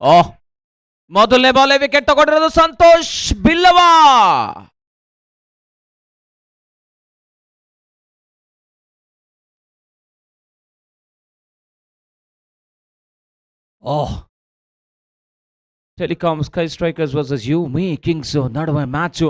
ಓಹ್, ಮೊದಲನೇ ball wicket ತಗೊಂಡಿರೋದು Santosh Billava. Oh, telecom sky strikers versus ಯುಮಿ Kings ನಡುವೆ ಮ್ಯಾಚು.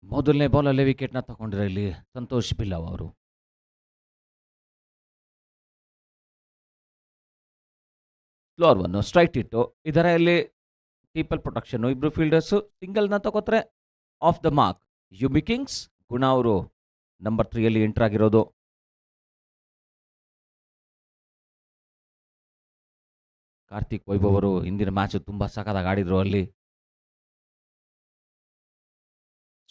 ಮೊದಲನೇ ಬಾಲಲ್ಲಿ ವಿಕೆಟ್ನ ತಗೊಂಡಿರೋ ಇಲ್ಲಿ ಸಂತೋಷ್ ಬಿಲ್ಲವ್ ಅವರು. ಫ್ಲೋರ್ ಒನ್ ಸ್ಟ್ರೈಟ್ ಇಟ್ಟು ಇದರಲ್ಲಿ ಪೀಪಲ್ ಪ್ರೊಟೆಕ್ಷನ್ ಇಬ್ರು ಫೀಲ್ಡರ್ಸು ಸಿಂಗಲ್ನ ತಗೋತಾರೆ. ಆಫ್ ದ ಮಾರ್ಕ್ ಯುಮಿ ಕಿಂಗ್ಸ್ ಗುಣ ಅವರು ನಂಬರ್ 3 ಎಂಟರ್ ಆಗಿರೋದು. ಕಾರ್ತಿಕ್ ವೈಭವ್ ಅವರು ಹಿಂದಿನ ಮ್ಯಾಚ್ ತುಂಬಾ ಸಖತ್ತಾಗಿ ಆಡಿದ್ರು. ಅಲ್ಲಿ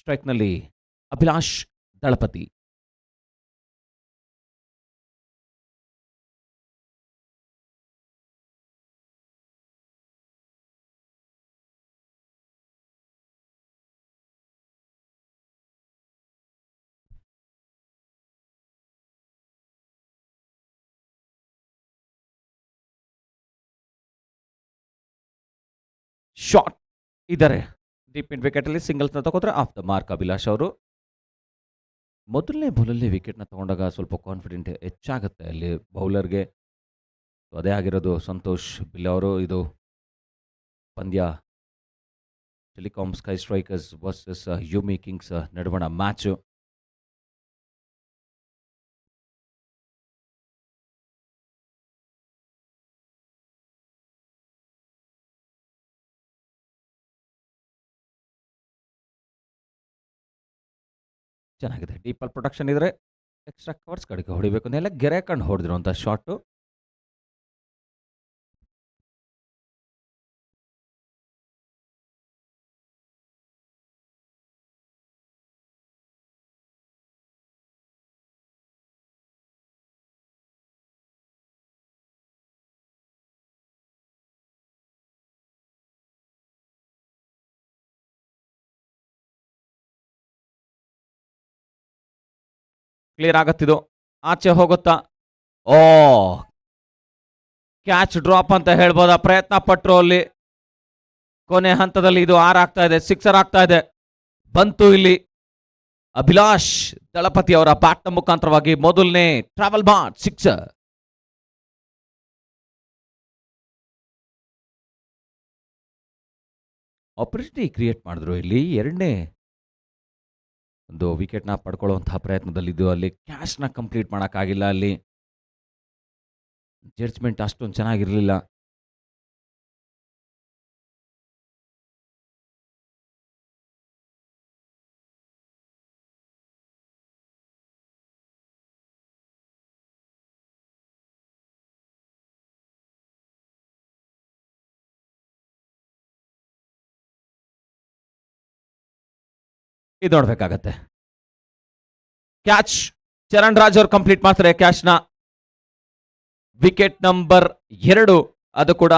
ಸ್ಟ್ರೈಕ್ನಲ್ಲಿ ಅಭಿಲಾಷ್ ದಳಪತಿ. ಶಾಟ್ ಇದ್ದಾರೆ ಡೀಪ್ ಮಿಡ್ ವಿಕೆಟ್ ಅಲ್ಲಿ ಸಿಂಗಲ್ಸ್ನ ತಗೋತಾರೆ. ಆಫ್ ದ ಮಾರ್ಕ್ ಅಭಿಲಾಷ್ ಅವರು. ಮೊದಲನೇ ಬಾಲಲ್ಲಿ ವಿಕೆಟ್ನ ತಗೊಂಡಾಗ ಸ್ವಲ್ಪ ಕಾನ್ಫಿಡೆಂಟ್ ಹೆಚ್ಚಾಗುತ್ತೆ ಅಲ್ಲಿ ಬೌಲರ್ಗೆ. ಅದೇ ಆಗಿರೋದು ಸಂತೋಷ್ ಬಿಲ್ ಅವರು. ಇದು ಪಂದ್ಯ Telecom sky strikers versus ಯುಮಿ Kings ನಡುವಣ ಮ್ಯಾಚು. ಚೆನ್ನಾಗಿದೆ, ಡೀಪಲ್ ಪ್ರೊಟೆಕ್ಷನ್ ಇದ್ರೆ ಎಕ್ಸ್ಟ್ರಾ ಕವರ್ಸ್ ಕಡೆಗೆ ಹೊಡಿಬೇಕು ಅಂತೆಲ್ಲ ಗೆರೆ ಕಂಡು ಹೊಡೆದಿರುವಂಥ ಶಾಟು. ಕ್ಲಿಯರ್ ಆಗತ್ತಿದು, ಆಚೆ ಹೋಗುತ್ತಾ? ಓ, ಕ್ಯಾಚ್ ಡ್ರಾಪ್ ಅಂತ ಹೇಳ್ಬೋದಾ? ಪ್ರಯತ್ನ ಪಟ್ಟರು ಅಲ್ಲಿ ಕೊನೆ ಹಂತದಲ್ಲಿ. ಇದು 6 ಆಗ್ತಾ ಇದೆ, ಸಿಕ್ಸರ್ ಆಗ್ತಾ ಇದೆ. ಬಂತು ಇಲ್ಲಿ ಅಭಿಲಾಷ್ ದಳಪತಿ ಅವರ ಬ್ಯಾಟ್ನ ಮುಖಾಂತರವಾಗಿ ಮೊದಲನೇ ಟ್ರಾವೆಲ್ ಬಾಟ್ ಸಿಕ್ಸರ್. ಆಪರ್ಚುನಿಟಿ ಕ್ರಿಯೇಟ್ ಮಾಡಿದ್ರು ಇಲ್ಲಿ. ಎರಡನೇ ಒಂದು ವಿಕೆಟ್ನ ಪಡ್ಕೊಳ್ಳುವಂತಹ ಪ್ರಯತ್ನದಲ್ಲಿದ್ದು ಅಲ್ಲಿ ಕ್ಯಾಚ್ನ ಕಂಪ್ಲೀಟ್ ಮಾಡೋಕ್ಕಾಗಿಲ್ಲ. ಅಲ್ಲಿ ಜಡ್ಜ್ಮೆಂಟ್ ಅಷ್ಟೊಂದು ಚೆನ್ನಾಗಿರಲಿಲ್ಲ. ಇದು ನೋಡ್ಬೇಕಾಗತ್ತೆ. ಕ್ಯಾಚ್ ಚರಣ್ ರಾಜ್ ಅವರು ಕಂಪ್ಲೀಟ್ ಮಾಡ್ತಾರೆ ಕ್ಯಾಚ್ನ. Wicket number 2. ಅದು ಕೂಡ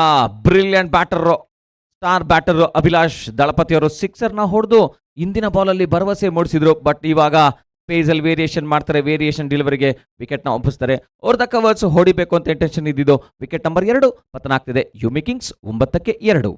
brilliant batter, star batter Abhilash Dalapathi ಅವರು ಸಿಕ್ಸರ್ನ ಹೊಡೆದು ಇಂದಿನ ಬಾಲಲ್ಲಿ ಭರವಸೆ ಮೂಡಿಸಿದ್ರು. ಬಟ್ ಇವಾಗ ಪೇಸಲ್ಲಿ ವೇರಿಯೇಷನ್ ಮಾಡ್ತಾರೆ. ವೇರಿಯೇಷನ್ ಡೆಲಿವರಿಗೆ ವಿಕೆಟ್ನ ಒಪ್ಪಿಸ್ತಾರೆ. ಓವರ್ ದ ಕವರ್ಸ್ ಹೊಡಿಬೇಕು ಅಂತ ಇಂಟೆನ್ಷನ್ ಇದ್ದಿದ್ದು. ವಿಕೆಟ್ ನಂಬರ್ 2 ಪತನ ಆಗ್ತಿದೆ. Yumi Kings 9-2.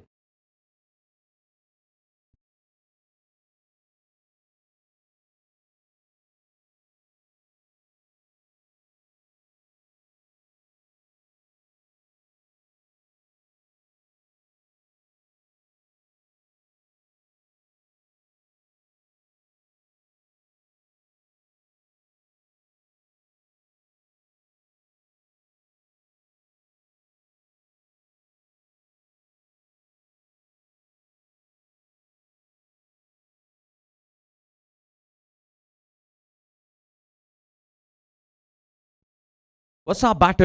ಹೊಸ ಬ್ಯಾಟ್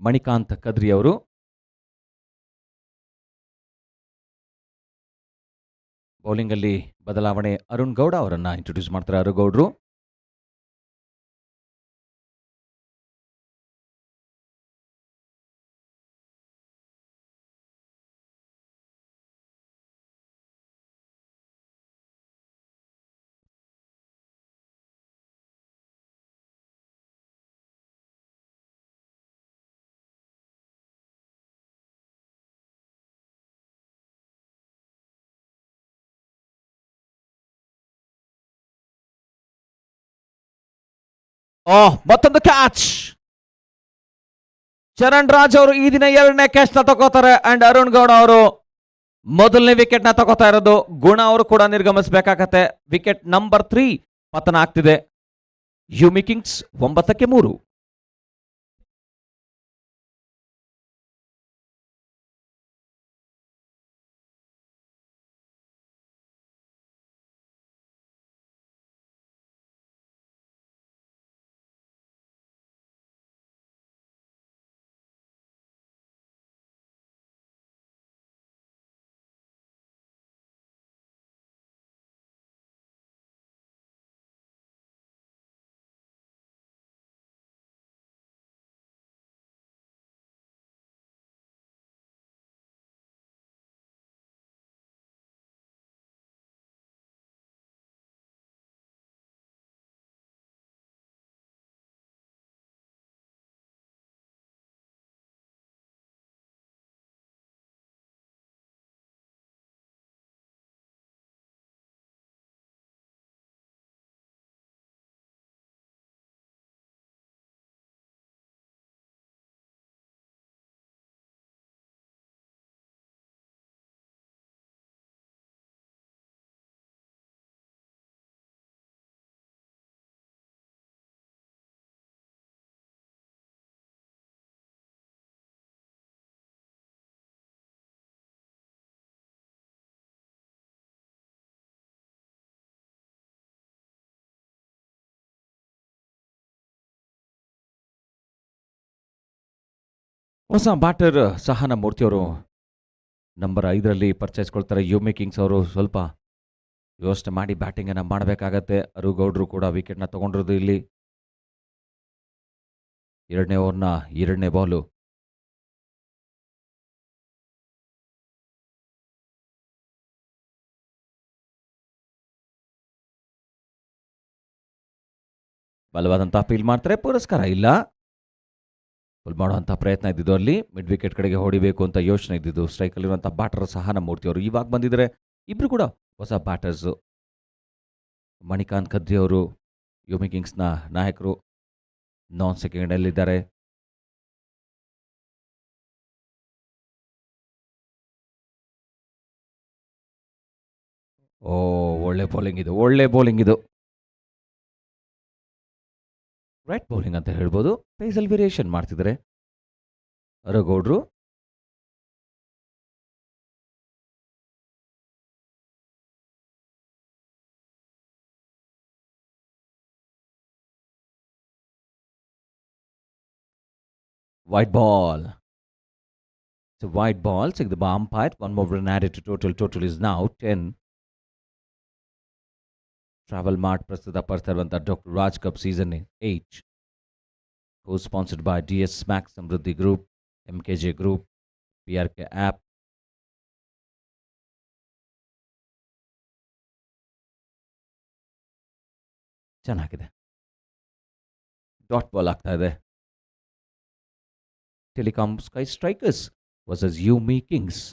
ಮಣಿಕಾಂತ್ ಕದ್ರಿ ಅವರು. ಬೌಲಿಂಗ್ ಅಲ್ಲಿ ಬದಲಾವಣೆ, ಅರುಣ್ ಗೌಡ ಅವರನ್ನ ಇಂಟ್ರೊಡ್ಯೂಸ್ ಮಾಡ್ತಾರೆ. ಅರುಣ್ ಗೌಡ್ರು ಮತ್ತೊಂದು ಕ್ಯಾಚ್. ಚರಣ್ ರಾಜ್ ಅವರು ಈ ದಿನ 2ನೇ ಕ್ಯಾಚ್ ನ ತಗೋತಾರೆ. ಅಂಡ್ ಅರುಣ್ ಗೌಡ ಅವರು ಮೊದಲನೇ ವಿಕೆಟ್ ನ ತಗೋತಾ ಇರೋದು. ಗುಣ ಅವರು ಕೂಡ ನಿರ್ಗಮಿಸಬೇಕಾಗತ್ತೆ. ವಿಕೆಟ್ ನಂಬರ್ 3 ಪತನ ಆಗ್ತಿದೆ. Yumi Kings 9ಕ್ಕೆ 3. ಹೊಸ ಬ್ಯಾಟರ್ ಸಹನ ಮೂರ್ತಿ ಅವರು ನಂಬರ್ 5ರಲ್ಲಿ ಪರ್ಚೇಸ್ಕೊಳ್ತಾರೆ. ಯುಮಿ ಕಿಂಗ್ಸ್ ಅವರು ಸ್ವಲ್ಪ ಯೋಚನೆ ಮಾಡಿ ಬ್ಯಾಟಿಂಗ್ ಅನ್ನ ಮಾಡಬೇಕಾಗತ್ತೆ. ಅರುಣ್ ಗೌಡ್ರು ಕೂಡ ವಿಕೆಟ್ ನ ತಗೊಂಡಿರೋದು ಇಲ್ಲಿ. 2ನೇ ಓವರ್ನ 2ನೇ ಬಾಲು. ಬಲವಾದಂತಹ ಫೀಲ್ ಮಾಡ್ತಾರೆ. ಪುರಸ್ಕಾರ ಇಲ್ಲ. ಫುಲ್ ಮಾಡುವಂಥ ಪ್ರಯತ್ನ ಇದ್ದಿದ್ದು. ಅಲ್ಲಿ ಮಿಡ್ ವಿಕೆಟ್ ಕಡೆಗೆ ಹೊಡಿಬೇಕು ಅಂತ ಯೋಚನೆ ಇದ್ದಿದ್ದು. ಸ್ಟ್ರೈಕಲ್ಲಿರುವಂಥ ಬ್ಯಾಟರ್ ಸಹನ ಮೂರ್ತಿ ಅವರು ಇವಾಗ ಬಂದಿದ್ದಾರೆ. ಇಬ್ರು ಕೂಡ ಹೊಸ ಬ್ಯಾಟರ್ಸು. ಮಣಿಕಾಂತ್ ಕದ್ರಿ ಅವರು ಯುಮಿ ಕಿಂಗ್ಸ್ನ ನಾಯಕರು, ನಾನ್ ಸೆಕೆಂಡಲ್ಲಿದ್ದಾರೆ. ಒಳ್ಳೆ ಬೌಲಿಂಗ್ ಇದು, ಒಳ್ಳೆ ಬೌಲಿಂಗ್ ಇದು. ರೈಟ್ ಬೌಲಿಂಗ್ ಅಂತ ಹೇಳ್ಬೋದು. ಪೇಸಲ್ ವೇರಿಯೇಷನ್ ಮಾಡ್ತಿದ್ದಾರೆ ಅರುಗೌಡ್ರು. White ball. It's a white ball. Check the umpire. One more run added to total. Total is now 10. Travel Mart ಪ್ರಸ್ತುತಪಡಿಸ್ತಾ ಇರುವಂಥ Doctor Raj Cup season 8, co sponsored by DS Max Samruddhi group, MKJ group, PRK app. ಚೆನ್ನಾಗಿದೆ. Dot ball ಆಗ್ತಾ ಇದೆ. Telecom sky strikers versus ಯುಮಿ Kings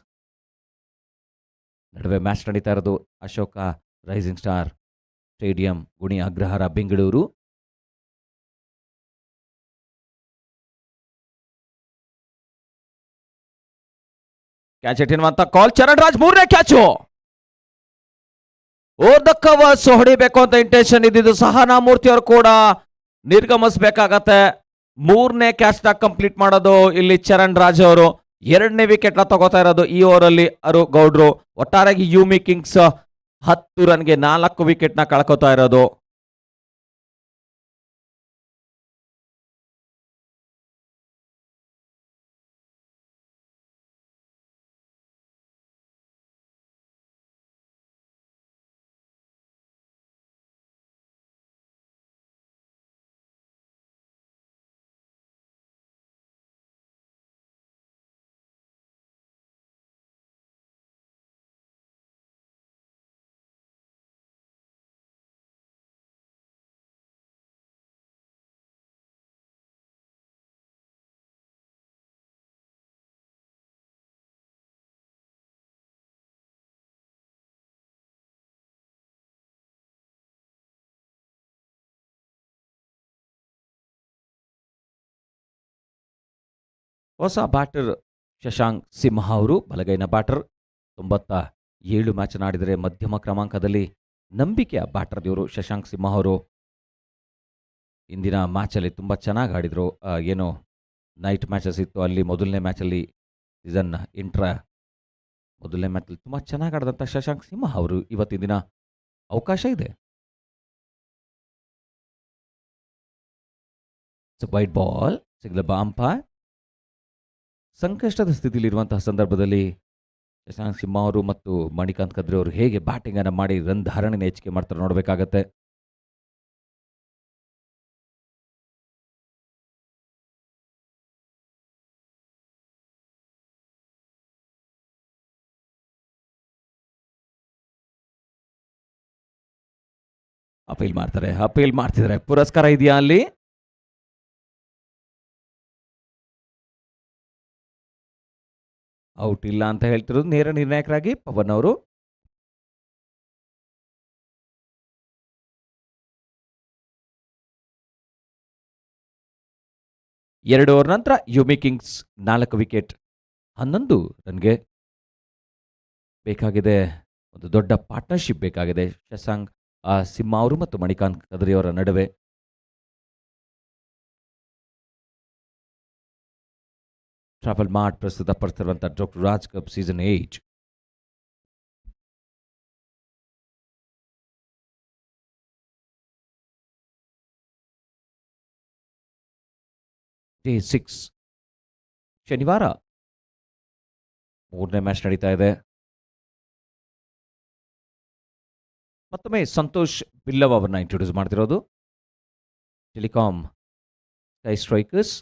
ನಡುವೆ match ನಡೀತಾ ಇರೋದು Ashoka Rising Star Stadium, Guni Agrahara, Bengaluru. Catch ಎನ್ನುವಂತ call. Charan Raj 3ನೇ ಕ್ಯಾಚು. ಓವರ್ ದ ಕವರ್ಸ್ ಹೊಡಿಬೇಕು ಅಂತ ಇಂಟೆನ್ಷನ್ ಇದ್ದಿದ್ದು. ಸಹನಾ ಮೂರ್ತಿ ಅವರು ಕೂಡ ನಿರ್ಗಮಿಸಬೇಕಾಗತ್ತೆ. 3ನೇ ಕ್ಯಾಚ್ ನ ಕಂಪ್ಲೀಟ್ ಮಾಡೋದು ಇಲ್ಲಿ ಚರಣ್ ರಾಜ್ ಅವರು. 2ನೇ ವಿಕೆಟ್ ನ ತಗೋತಾ ಇರೋದು ಈ ಓವರ್ ಅಲ್ಲಿ ಅರುಣ್ ಗೌಡ್ರು. ಒಟ್ಟಾರೆಯಾಗಿ ಯುಮಿ ಕಿಂಗ್ಸ್ 10 ರನ್ಗೆ 4 ವಿಕೆಟ್ ನ ಕಳ್ಕೊತಾ ಇರೋದು. ಹೊಸ ಬ್ಯಾಟರ್ ಶಶಾಂಕ್ ಸಿಂಹ ಅವರು ಬಲಗೈನ ಬ್ಯಾಟರ್ 97 ಮ್ಯಾಚ್ ಆಡಿದರೆ ಮಧ್ಯಮ ಕ್ರಮಾಂಕದಲ್ಲಿ ನಂಬಿಕೆಯ ಬ್ಯಾಟರ್ ಇವರು ಶಶಾಂಕ್ ಸಿಂಹ ಅವರು. ಇಂದಿನ ಮ್ಯಾಚಲ್ಲಿ ತುಂಬ ಚೆನ್ನಾಗಿ ಆಡಿದರು. ಏನು ನೈಟ್ ಮ್ಯಾಚಸ್ ಇತ್ತು, ಅಲ್ಲಿ ಮೊದಲನೇ ಮ್ಯಾಚಲ್ಲಿ ಸೀಸನ್ ಇಂಟ್ರಾ ಮೊದಲನೇ ಮ್ಯಾಚಲ್ಲಿ ತುಂಬ ಚೆನ್ನಾಗಿ ಆಡಿದಂಥ ಶಶಾಂಕ್ ಸಿಂಹ ಅವರು ಇವತ್ತಿನ ದಿನ ಅವಕಾಶ ಇದೆ. ವೈಟ್ ಬಾಲ್ ಸಿಗ್ಲ ಅಂಪೈರ್. ಸಂಕಷ್ಟದ ಸ್ಥಿತಿಯಲ್ಲಿರುವಂತಹ ಸಂದರ್ಭದಲ್ಲಿ ಶಶಾಂಕ್ ಸಿಂಹ ಅವರು ಮತ್ತು ಮಣಿಕಾಂತ್ ಕದ್ರಿ ಅವರು ಹೇಗೆ ಬ್ಯಾಟಿಂಗ್ ಅನ್ನು ಮಾಡಿ ರನ್ ಧಾರಣೆನ ಹೆಚ್ಚಿಗೆ ಮಾಡ್ತಾರೆ ನೋಡಬೇಕಾಗತ್ತೆ. ಅಪೀಲ್ ಮಾಡ್ತಿದ್ದಾರೆ. ಪುರಸ್ಕಾರ ಇದೆಯಾ ಅಲ್ಲಿ? ಔಟ್ ಇಲ್ಲ ಅಂತ ಹೇಳ್ತಿರೋದು ನೇರ ನಿರ್ಣಾಯಕರಾಗಿ ಪವನ್ ಅವರು. ಎರಡು ಓವರ್ ನಂತರ ಯುಮಿ ಕಿಂಗ್ಸ್ 4 ವಿಕೆಟ್ 11 ರನ್ಗೆ. ಬೇಕಾಗಿದೆ ಒಂದು ದೊಡ್ಡ ಪಾರ್ಟ್ನರ್ಶಿಪ್ ಬೇಕಾಗಿದೆ ಶಶಾಂಕ್ ಸಿಂಹ ಅವರು ಮತ್ತು ಮಣಿಕಾಂತ್ ಕದ್ರಿ ಅವರ ನಡುವೆ. ಟ್ರಾವೆಲ್ ಮಾರ್ಟ್ ಪ್ರಸ್ತುತಪಡಿಸಿರುವಂಥ Doctor Raj Cup season 8. Day 6 ಶನಿವಾರ 3ನೇ ಮ್ಯಾಚ್ ನಡೀತಾ ಇದೆ. ಮತ್ತೊಮ್ಮೆ ಸಂತೋಷ್ ಬಿಲ್ಲವ್ ಅವರನ್ನ ಇಂಟ್ರೊಡ್ಯೂಸ್ ಮಾಡ್ತಿರೋದು. ಟೆಲಿಕಾಂ ಸ್ಕೈ ಸ್ಟ್ರೈಕರ್ಸ್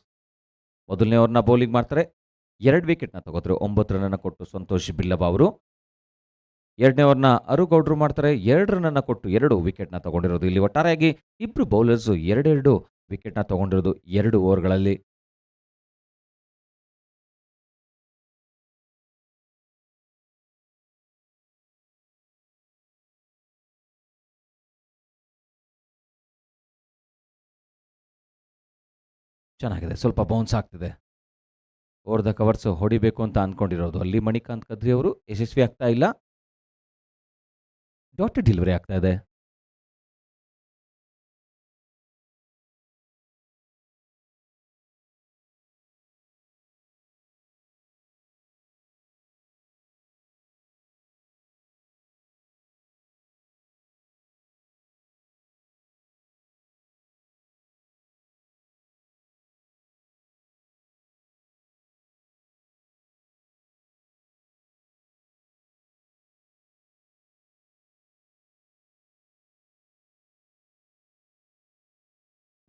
ಮೊದಲನೇ ಓವರ್ನ ಬೌಲಿಂಗ್ ಮಾಡ್ತಾರೆ. 2 ವಿಕೆಟ್ನ ತಗೋತಾರೆ. 9 ರನ್ನನ್ನು ಕೊಟ್ಟು ಸಂತೋಷ್ ಬಿಲ್ಲವ್ ಅವರು. ಎರಡನೇ ಓವರ್ನ ಅರುಗೌಡ್ರು ಮಾಡ್ತಾರೆ. 2 ರನ್ನನ್ನು ಕೊಟ್ಟು 2 ವಿಕೆಟ್ನ ತಗೊಂಡಿರೋದು. ಇಲ್ಲಿ ಒಟ್ಟಾರೆಯಾಗಿ ಇಬ್ಬರು ಬೌಲರ್ಸ್ 2 ವಿಕೆಟ್ನ ತಗೊಂಡಿರೋದು 2 ಓವರ್ಗಳಲ್ಲಿ. ಚೆನ್ನಾಗಿದೆ, ಸ್ವಲ್ಪ ಬೌನ್ಸ್ ಆಗ್ತಿದೆ. ಓವರ್ ದ ಕವರ್ಸ್ ಹೊಡಿಬೇಕು ಅಂತ ಅಂದ್ಕೊಂಡಿರೋದು ಅಲ್ಲಿ ಮಣಿಕಾಂತ್ ಕದ್ರಿ ಅವರು ಯಶಸ್ವಿ ಆಗ್ತಾ ಇಲ್ಲ. ಡಾಟೆಡ್ ಡೆಲಿವರಿ ಆಗ್ತಾ ಇದೆ.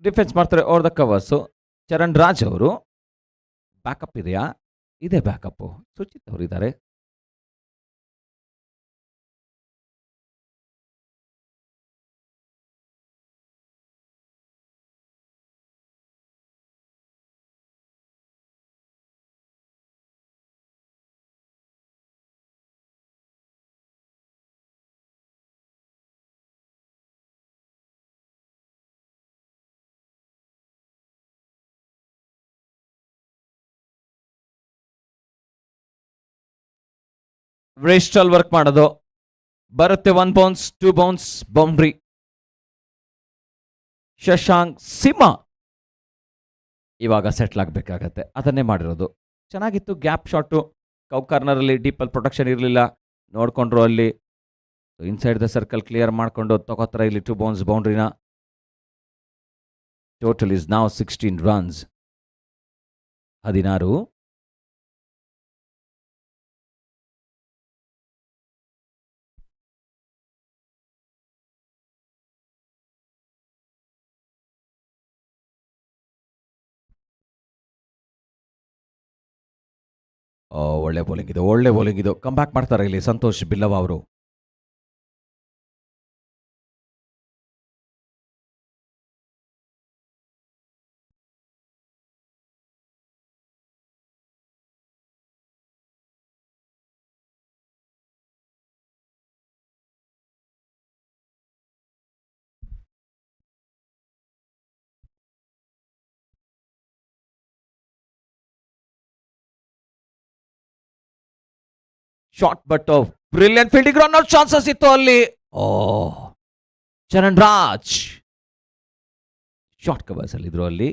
ಡಿಫೆನ್ಸ್ ಮಾಡ್ತಾರೆ over the covers. Charan Raj ಅವರು. ಬ್ಯಾಕಪ್ ಇದೆಯಾ? ಇದೆ ಬ್ಯಾಕಪ್. ಸುಚಿತ್ ಅವರು ಇದ್ದಾರೆ. ವೇಸ್ಟಲ್ ವರ್ಕ್ ಮಾಡೋದು. ಬರುತ್ತೆ 1 ಬೌನ್ಸ್ 2 ಬೌನ್ಸ್ ಬೌಂಡ್ರಿ. ಶಶಾಂಕ್ ಸಿಂಹ ಇವಾಗ ಸೆಟ್ಲ್ ಆಗಬೇಕಾಗತ್ತೆ. ಅದನ್ನೇ ಮಾಡಿರೋದು. ಚೆನ್ನಾಗಿತ್ತು ಗ್ಯಾಪ್ ಶಾಟು. ಕೌ ಕಾರ್ನರಲ್ಲಿ ಡೀಪಲ್ಲಿ ಪ್ರೊಟೆಕ್ಷನ್ ಇರಲಿಲ್ಲ. ನೋಡ್ಕೊಂಡ್ರು ಅಲ್ಲಿ ಇನ್ಸೈಡ್ ದ ಸರ್ಕಲ್ ಕ್ಲಿಯರ್ ಮಾಡಿಕೊಂಡು ತಗೋತಾರೆ ಇಲ್ಲಿ 2 ಬೌನ್ಸ್ ಬೌಂಡ್ರಿನ. ಟೋಟಲ್ ಇಸ್ ನಾವ್ 16 ರನ್ಸ್. 16. ಒಳ್ಳೆ ಬೌಲಿಂಗ್ ಇದು. ಕಮ್ ಬ್ಯಾಕ್ ಮಾಡ್ತಾರೆ ಇಲ್ಲಿ ಸಂತೋಷ್ ಬಿಲ್ಲವ ಅವರು. Shot but brilliant fielding, run out chances ಇತ್ತು ಅಲ್ಲಿ. ಓ, ಚರಣ್ ರಾಜ್ ಶಾರ್ಟ್ ಕವರ್ಸ್ ಅಲ್ಲಿ ಇದ್ರು ಅಲ್ಲಿ.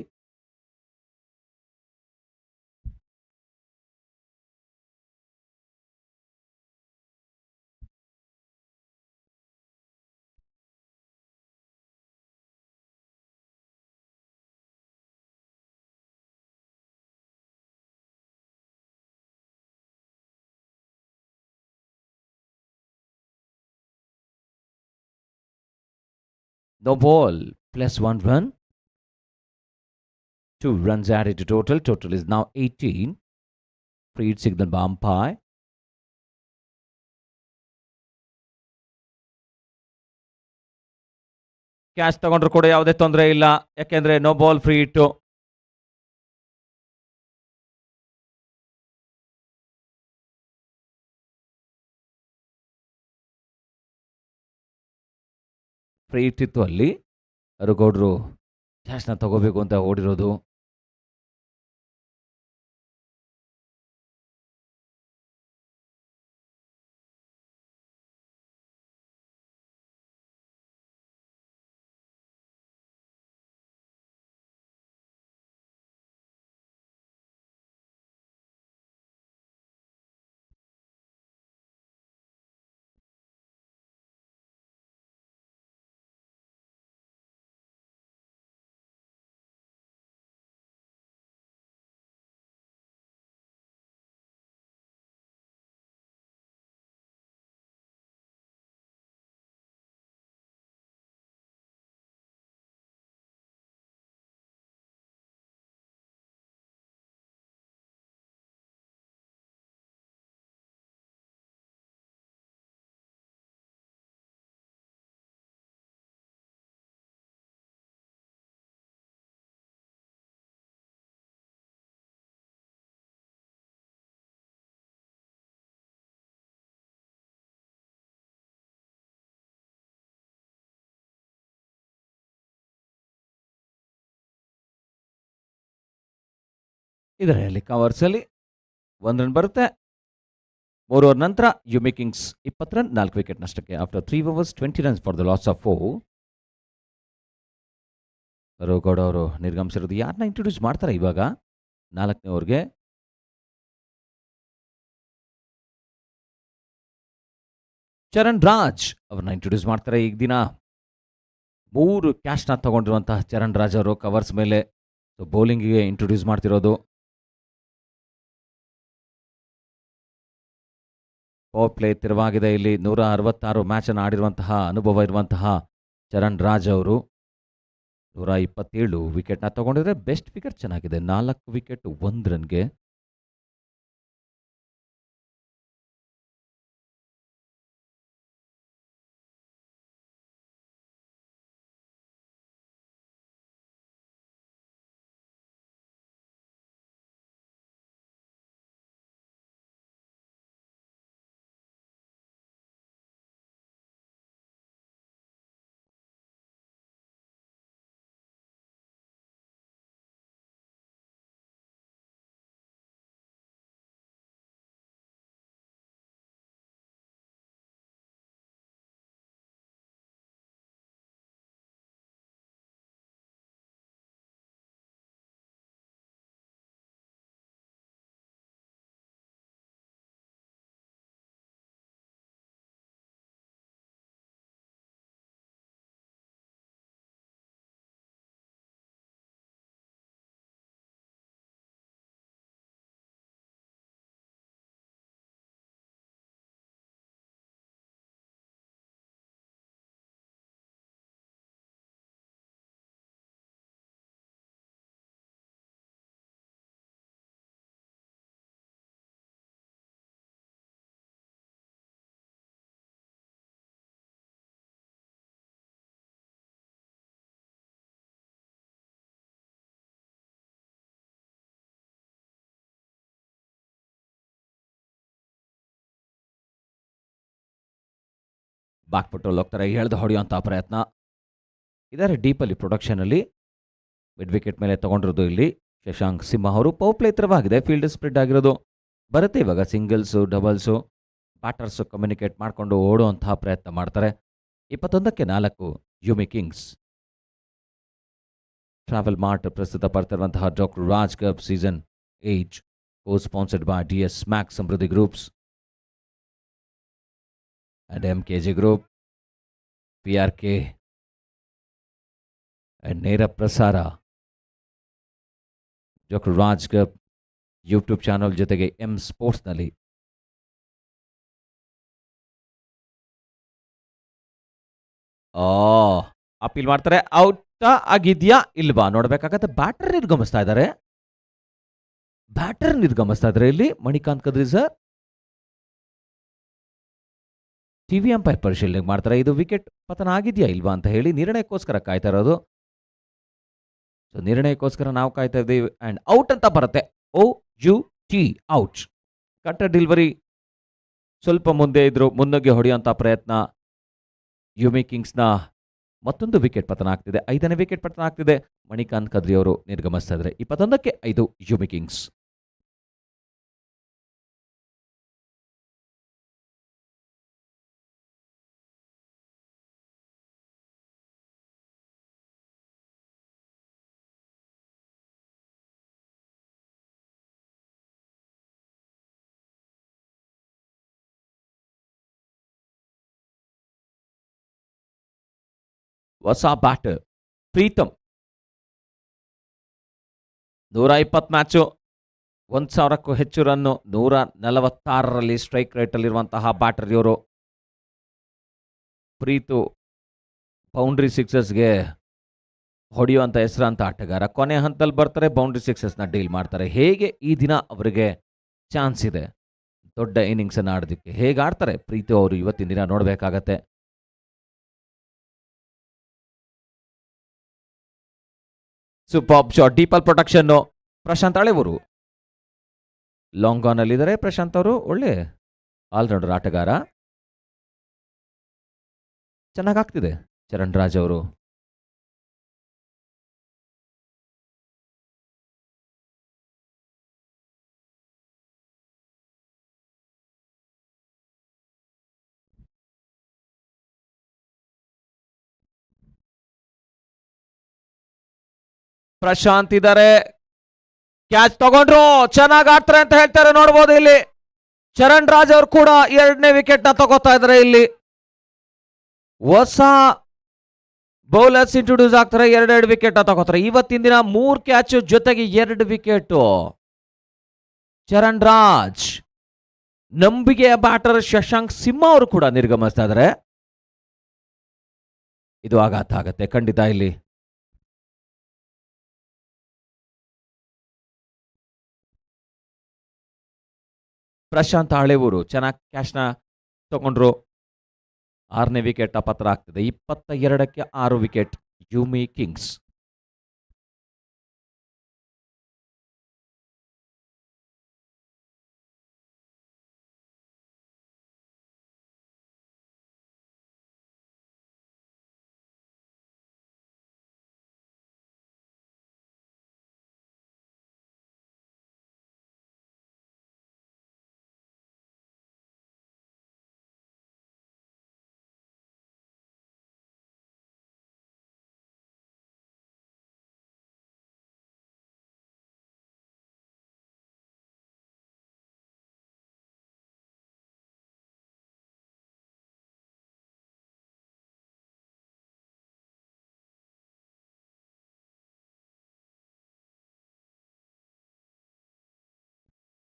No ball, +1 run. 2 runs added to total. Total is now 18. Free signal by umpire. Catch ತಗೊಂಡ್ರು ಕೂಡ ಯಾವುದೇ ತೊಂದರೆ ಇಲ್ಲ, ಯಾಕೆಂದ್ರೆ ನೋ ಬಾಲ್ ಫ್ರೀ ಇಟ್ಟು. ಫ್ರೀ ಇಟ್ಟಿತ್ತು ಅಲ್ಲಿ. ಅರುಗೌಡ್ರು ಕ್ಯಾಚ್ನ ತಗೋಬೇಕು ಅಂತ ಓಡಿರೋದು. ಇದರಲ್ಲಿ ಕವರ್ಸ್ ಅಲ್ಲಿ 1 ರನ್ ಬರುತ್ತೆ. 3 ಓವರ್ ನಂತರ ಯುಮಿ ಕಿಂಗ್ಸ್ 20 ರನ್, 4 ವಿಕೆಟ್ ನಷ್ಟಕ್ಕೆ. After 3 overs 20 runs for the loss of 4. ಅರುಗೌಡ ಅವರು ನಿರ್ಗಮಿಸಿರೋದು. ಯಾರನ್ನ ಇಂಟ್ರೊಡ್ಯೂಸ್ ಮಾಡ್ತಾರೆ ಇವಾಗ 4ನೇ ಓವರ್ಗೆ? ಚರಣ್ ರಾಜ್ ಅವ್ರನ್ನ ಇಂಟ್ರೊಡ್ಯೂಸ್ ಮಾಡ್ತಾರೆ ಈಗ ದಿನ. 3 ಕ್ಯಾಚ್ನ ತಗೊಂಡಿರುವಂತಹ ಚರಣ್ ರಾಜ್ ಅವರು ಕವರ್ಸ್ ಮೇಲೆ ಬೌಲಿಂಗಿಗೆ ಇಂಟ್ರೊಡ್ಯೂಸ್ ಮಾಡ್ತಿರೋದು. ಪವರ್ ಪ್ಲೇ ತೆರವಾಗಿದೆ ಇಲ್ಲಿ. 166 ಮ್ಯಾಚನ್ನು ಆಡಿರುವಂತಹ ಅನುಭವ ಇರುವಂತಹ ಚರಣ್ ರಾಜ್ ಅವರು 127 ವಿಕೆಟ್ನ ತಗೊಂಡಿದ್ರೆ ಬೆಸ್ಟ್ ವಿಕೆಟ್ ಚೆನ್ನಾಗಿದೆ. 4 ವಿಕೆಟ್ 1 ರನ್ಗೆ. ಬ್ಯಾಕ್ ಫುಟ್ಟಲ್ಲಿ ಹೋಗ್ತಾರೆ, ಎಳೆದು ಹೊಡೆಯುವಂಥ ಪ್ರಯತ್ನ. ಇದ್ದಾರೆ ಡೀಪಲ್ಲಿ ಪ್ರೊಡಕ್ಷನಲ್ಲಿ. ಮಿಡ್ ವಿಕೆಟ್ ಮೇಲೆ ತಗೊಂಡಿರೋದು ಇಲ್ಲಿ ಶಶಾಂಕ್ ಸಿಂಹ ಅವರು. ಪವರ್ ಪ್ಲೇ ತೆರವಾಗಿದೆ, ಫೀಲ್ಡ್ ಸ್ಪ್ರೆಡ್ ಆಗಿರೋದು. ಬರುತ್ತೆ ಇವಾಗ ಸಿಂಗಲ್ಸು, ಡಬಲ್ಸು. ಬ್ಯಾಟರ್ಸ್ ಕಮ್ಯುನಿಕೇಟ್ ಮಾಡಿಕೊಂಡು ಓಡುವಂತಹ ಪ್ರಯತ್ನ ಮಾಡ್ತಾರೆ. 21ಕ್ಕೆ 4 ಯುಮಿ ಕಿಂಗ್ಸ್. ಟ್ರಾವೆಲ್ ಮಾರ್ಟ್ ಪ್ರಸ್ತುತಪಡ್ತಿರುವಂತಹ Doctor Raj Cup season 8 co-sponsored by DS Max Samruddhi Groups and MKG Group, PRK and ನೇರ ಪ್ರಸಾರ doctor Raj cup YouTube channel ಜೊತೆಗೆ ಎಂ ಸ್ಪೋರ್ಟ್ಸ್ನಲ್ಲಿ. ಅಪೀಲ್ ಮಾಡ್ತಾರೆ. ಔಟ್ ಆಗಿದ್ಯಾ ಇಲ್ವಾ ನೋಡ್ಬೇಕಾಗತ್ತೆ. ಬ್ಯಾಟರ್ ನಿರ್ಗಮಿಸ್ತಾ ಇದ್ದಾರೆ ಇಲ್ಲಿ Manikanth Kadri sir. TV umpire ಪರಿಶೀಲನೆ ಮಾಡ್ತಾರೆ. ಇದು ವಿಕೆಟ್ ಪತನ ಆಗಿದೆಯಾ ಇಲ್ವಾ ಅಂತ ಹೇಳಿ ನಿರ್ಣಯಕ್ಕೋಸ್ಕರ ಕಾಯ್ತಾ ಇರೋದು. ಸೊ ನಿರ್ಣಯಕ್ಕೋಸ್ಕರ ನಾವು ಕಾಯ್ತಾ ಇದ್ದೀವಿ. ಅಂಡ್ ಔಟ್ ಅಂತ ಬರುತ್ತೆ. OUT out. ಕಟ್ಟರ್ ಡೆಲಿವರಿ ಸ್ವಲ್ಪ ಮುಂದೆ ಇದ್ರು. ಮುನ್ನುಗ್ಗಿ ಹೊಡೆಯುವಂಥ ಪ್ರಯತ್ನ. ಯುಮಿ ಕಿಂಗ್ಸ್ನ ಮತ್ತೊಂದು ವಿಕೆಟ್ ಪತನ ಆಗ್ತಿದೆ. 5ನೇ ವಿಕೆಟ್ ಪತನ ಆಗ್ತಿದೆ. ಮಣಿಕಾಂತ್ ಕದ್ರಿ ಅವರು ನಿರ್ಗಮಿಸ್ತಾ ಇದ್ದಾರೆ. 21ಕ್ಕೆ 5 ಯುಮಿ ಕಿಂಗ್ಸ್. ಹೊಸ ಬ್ಯಾಟರ್ ಪ್ರೀತಮ್. 120 ಮ್ಯಾಚು, 1000ಕ್ಕೂ ಹೆಚ್ಚು ರನ್ನು, 146ರಲ್ಲಿ ಸ್ಟ್ರೈಕ್ ರೇಟಲ್ಲಿರುವಂತಹ ಬ್ಯಾಟರ್ ಇವರು. ಪ್ರೀತು ಬೌಂಡ್ರಿ ಸಿಕ್ಸಸ್ಗೆ ಹೊಡೆಯುವಂಥ ಹೆಸರಂತ ಆಟಗಾರ. ಕೊನೆ ಹಂತದಲ್ಲಿ ಬರ್ತಾರೆ, ಬೌಂಡ್ರಿ ಸಿಕ್ಸಸ್ನ ಡೀಲ್ ಮಾಡ್ತಾರೆ. ಹೇಗೆ ಈ ದಿನ ಅವರಿಗೆ ಚಾನ್ಸ್ ಇದೆ ದೊಡ್ಡ ಇನ್ನಿಂಗ್ಸನ್ನು ಆಡೋದಕ್ಕೆ? ಹೇಗೆ ಆಡ್ತಾರೆ ಪ್ರೀತು ಅವರು ಇವತ್ತಿನ ದಿನ ನೋಡಬೇಕಾಗತ್ತೆ. ಸೂಪರ್ ಶಾಟ್, ಡೀಪಲ್ protection. Prashanth Halevooru long on ಅಲ್ಲಿದ್ದಾರೆ. ಪ್ರಶಾಂತ್ ಅವರು ಒಳ್ಳೆ ಆಲ್ರೌಂಡರ್ ಆಟಗಾರ. ಚೆನ್ನಾಗಾಗ್ತಿದೆ ಚರಣ್ ರಾಜ್ ಅವರು. ಪ್ರಶಾಂತ್ ಇದ್ದಾರೆ. ಕ್ಯಾಚ್ ತಗೊಂಡ್ರು. ಚೆನ್ನಾಗಿ ಆಡ್ತಾರೆ ಅಂತ ಹೇಳ್ತಾರೆ. ನೋಡ್ಬೋದು ಇಲ್ಲಿ ಚರಣ್ ರಾಜ್ ಅವರು ಕೂಡ 2ನೇ ವಿಕೆಟ್ ನ ತಗೋತಾ ಇದ್ದಾರೆ. ಇಲ್ಲಿ ಹೊಸ ಬೌಲರ್ಸ್ ಇಂಟ್ರೊಡ್ಯೂಸ್ ಆಗ್ತಾರೆ. 2 ವಿಕೆಟ್ ನ ತಗೋತಾರೆ. ಇವತ್ತಿನ ದಿನ 3 ಕ್ಯಾಚ್ ಜೊತೆಗೆ 2 ವಿಕೆಟ್. ಚರಣ್ ರಾಜ್, ನಂಬಿಕೆಯ ಬ್ಯಾಟರ್ ಶಶಾಂಕ್ ಸಿಂಹ ಅವರು ಕೂಡ ನಿರ್ಗಮಿಸ್ತಾ ಇದ್ದಾರೆ. ಇದು ಆಘಾತ ಆಗತ್ತೆ ಖಂಡಿತ ಇಲ್ಲಿ. ಪ್ರಶಾಂತ್ ಹಳೆವರು ಚೆನ್ನಾಗಿ ಕ್ಯಾಚ್ನ ತಗೊಂಡ್ರು. 6ನೇ ವಿಕೆಟ್ ಪತ್ರ ಆಗ್ತದೆ. 22ಕ್ಕೆ 6 ವಿಕೆಟ್ ಯುಮಿ ಕಿಂಗ್ಸ್.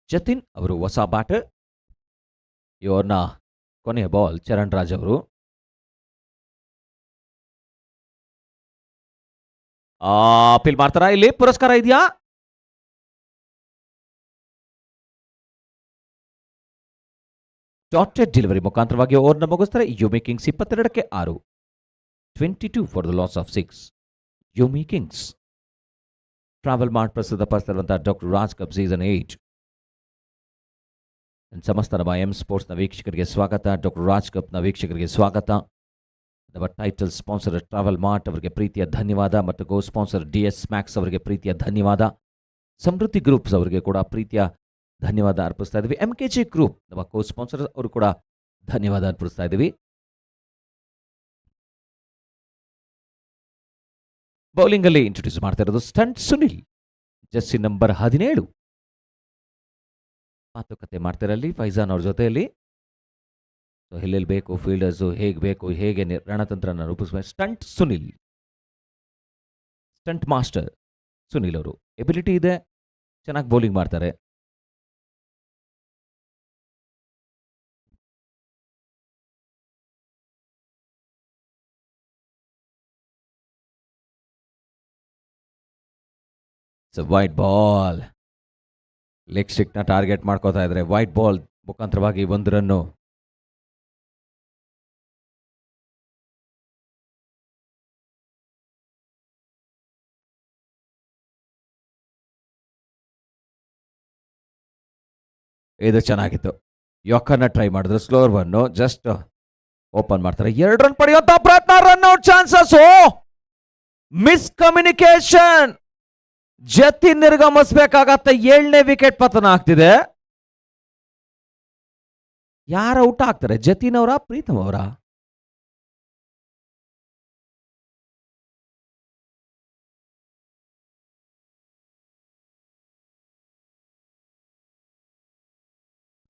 ಜತಿನ್ ಅವರು ಹೊಸ ಬ್ಯಾಟರ್. ಇವ್ರನ್ನ ಕೊನೆಯ ಬಾಲ್ ಚರಣ್ ರಾಜ್ ಅವರು. ಅಪೀಲ್ ಮಾಡ್ತಾರ. ಇಲ್ಲಿ ಪುರಸ್ಕಾರ ಇದೆಯಾ? ಡಾಟೆಡ್ ಡೆಲಿವರಿ ಮುಖಾಂತರವಾಗಿ ಓವರ್ನ ಮುಗಿಸ್ತಾರೆ. ಯುಮಿ ಕಿಂಗ್ಸ್ 22ಕ್ಕೆ 6. 22 for the loss of 6 Yumi Kings. Travel Mart ಪ್ರಸ್ತುತಪಡಿಸಿರುವಂತಹ ಡಾಕ್ಟರ್ ರಾಜ್ ಕಪ್ ಸೀಸನ್ 8 ಸಮಸ್ತ ನಮ್ಮ ಎಂ ಸ್ಪೋರ್ಟ್ಸ್ನ ವೀಕ್ಷಕರಿಗೆ ಸ್ವಾಗತ. ಡಾಕ್ಟರ್ ರಾಜ್ ಕಪ್ನ ವೀಕ್ಷಕರಿಗೆ ಸ್ವಾಗತ. ನಮ್ಮ ಟೈಟಲ್ ಸ್ಪಾನ್ಸರ್ ಟ್ರಾವೆಲ್ ಮಾರ್ಟ್ ಅವರಿಗೆ ಪ್ರೀತಿಯ ಧನ್ಯವಾದ ಮತ್ತು ಗೋ ಸ್ಪಾನ್ಸರ್ DS ಮ್ಯಾಕ್ಸ್ ಅವರಿಗೆ ಪ್ರೀತಿಯ ಧನ್ಯವಾದ. ಸಮೃದ್ಧಿ ಗ್ರೂಪ್ಸ್ ಅವರಿಗೆ ಕೂಡ ಪ್ರೀತಿಯ ಧನ್ಯವಾದ ಅರ್ಪಿಸ್ತಾ ಇದ್ದೀವಿ. MKG ಗ್ರೂಪ್ ನಮ್ಮ ಕೋ ಸ್ಪಾನ್ಸರ್ ಅವರು ಕೂಡ ಧನ್ಯವಾದ ಅರ್ಪಿಸ್ತಾ ಇದ್ದೀವಿ. ಬೌಲಿಂಗ್ ಅಲ್ಲಿ ಇಂಟ್ರೊಡ್ಯೂಸ್ ಮಾಡ್ತಾ ಇರೋದು ಸ್ಟಂಟ್ ಸುನಿಲ್, ಜರ್ಸಿ ನಂಬರ್ 17. ಮಾತುಕತೆ ಮಾಡ್ತಿರಲ್ಲಿ ಫೈಜಾನ್ ಅವ್ರ ಜೊತೆಯಲ್ಲಿ. ಎಲ್ಲೆಲ್ಲಿ ಬೇಕು ಫೀಲ್ಡರ್ಸು, ಹೇಗೆ ಬೇಕು, ಹೇಗೆ ರಣತಂತ್ರನ ರೂಪಿಸಬೇಕು. Stunt Sunil, stunt master Sunil ಅವರು. ಎಬಿಲಿಟಿ ಇದೆ, ಚೆನ್ನಾಗಿ ಬೌಲಿಂಗ್ ಮಾಡ್ತಾರೆ. ವೈಟ್ ಬಾಲ್, ಲೆಗ್ ಸ್ಟಿಕ್ನ ಟಾರ್ಗೆಟ್ ಮಾಡ್ಕೋತಾ ಇದ್ರೆ ವೈಟ್ ಬಾಲ್ ಮುಖಾಂತರವಾಗಿ 1 ರನ್ನು. ಇದು ಚೆನ್ನಾಗಿತ್ತು. ಯಾಕನ್ನ ಟ್ರೈ ಮಾಡಿದ್ರು, ಸ್ಲೋರ್ 1, ಜಸ್ಟ್ ಓಪನ್ ಮಾಡ್ತಾರೆ. 2 ರನ್ ಪಡೆಯುವಂತ ಪ್ರಯತ್ನ, run out chances. Miscommunication, Jatin ನಿರ್ಗಮಿಸಬೇಕಾಗತ್ತೆ. 7ನೇ ವಿಕೆಟ್ ಪತನ ಆಗ್ತಿದೆ. ಯಾರು ಔಟ್ ಆಗ್ತಾರೆ? ಜತಿನ್ ಅವರ, ಪ್ರೀತಮ್ ಅವರ?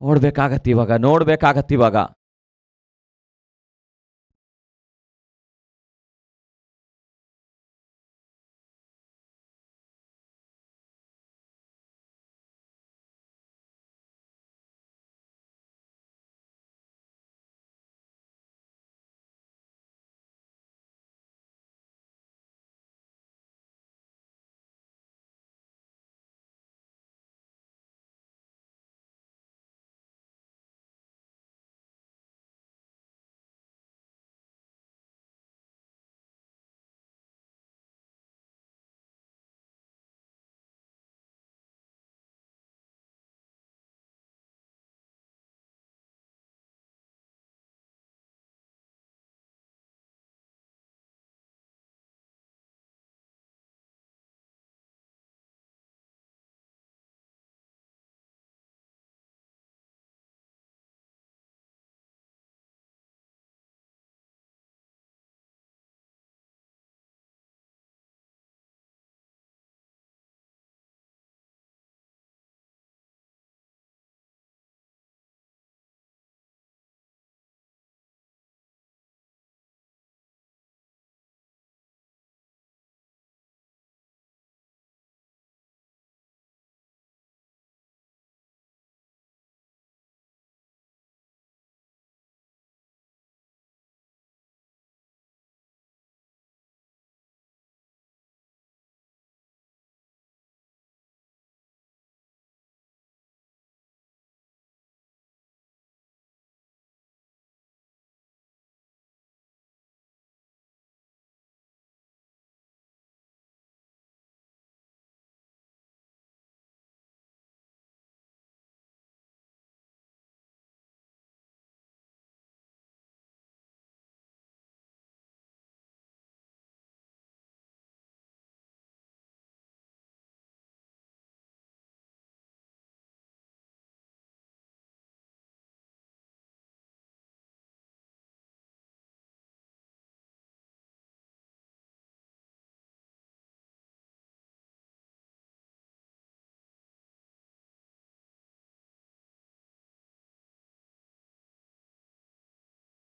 ನೋಡ್ಬೇಕಾಗತ್ತಿವಾಗ.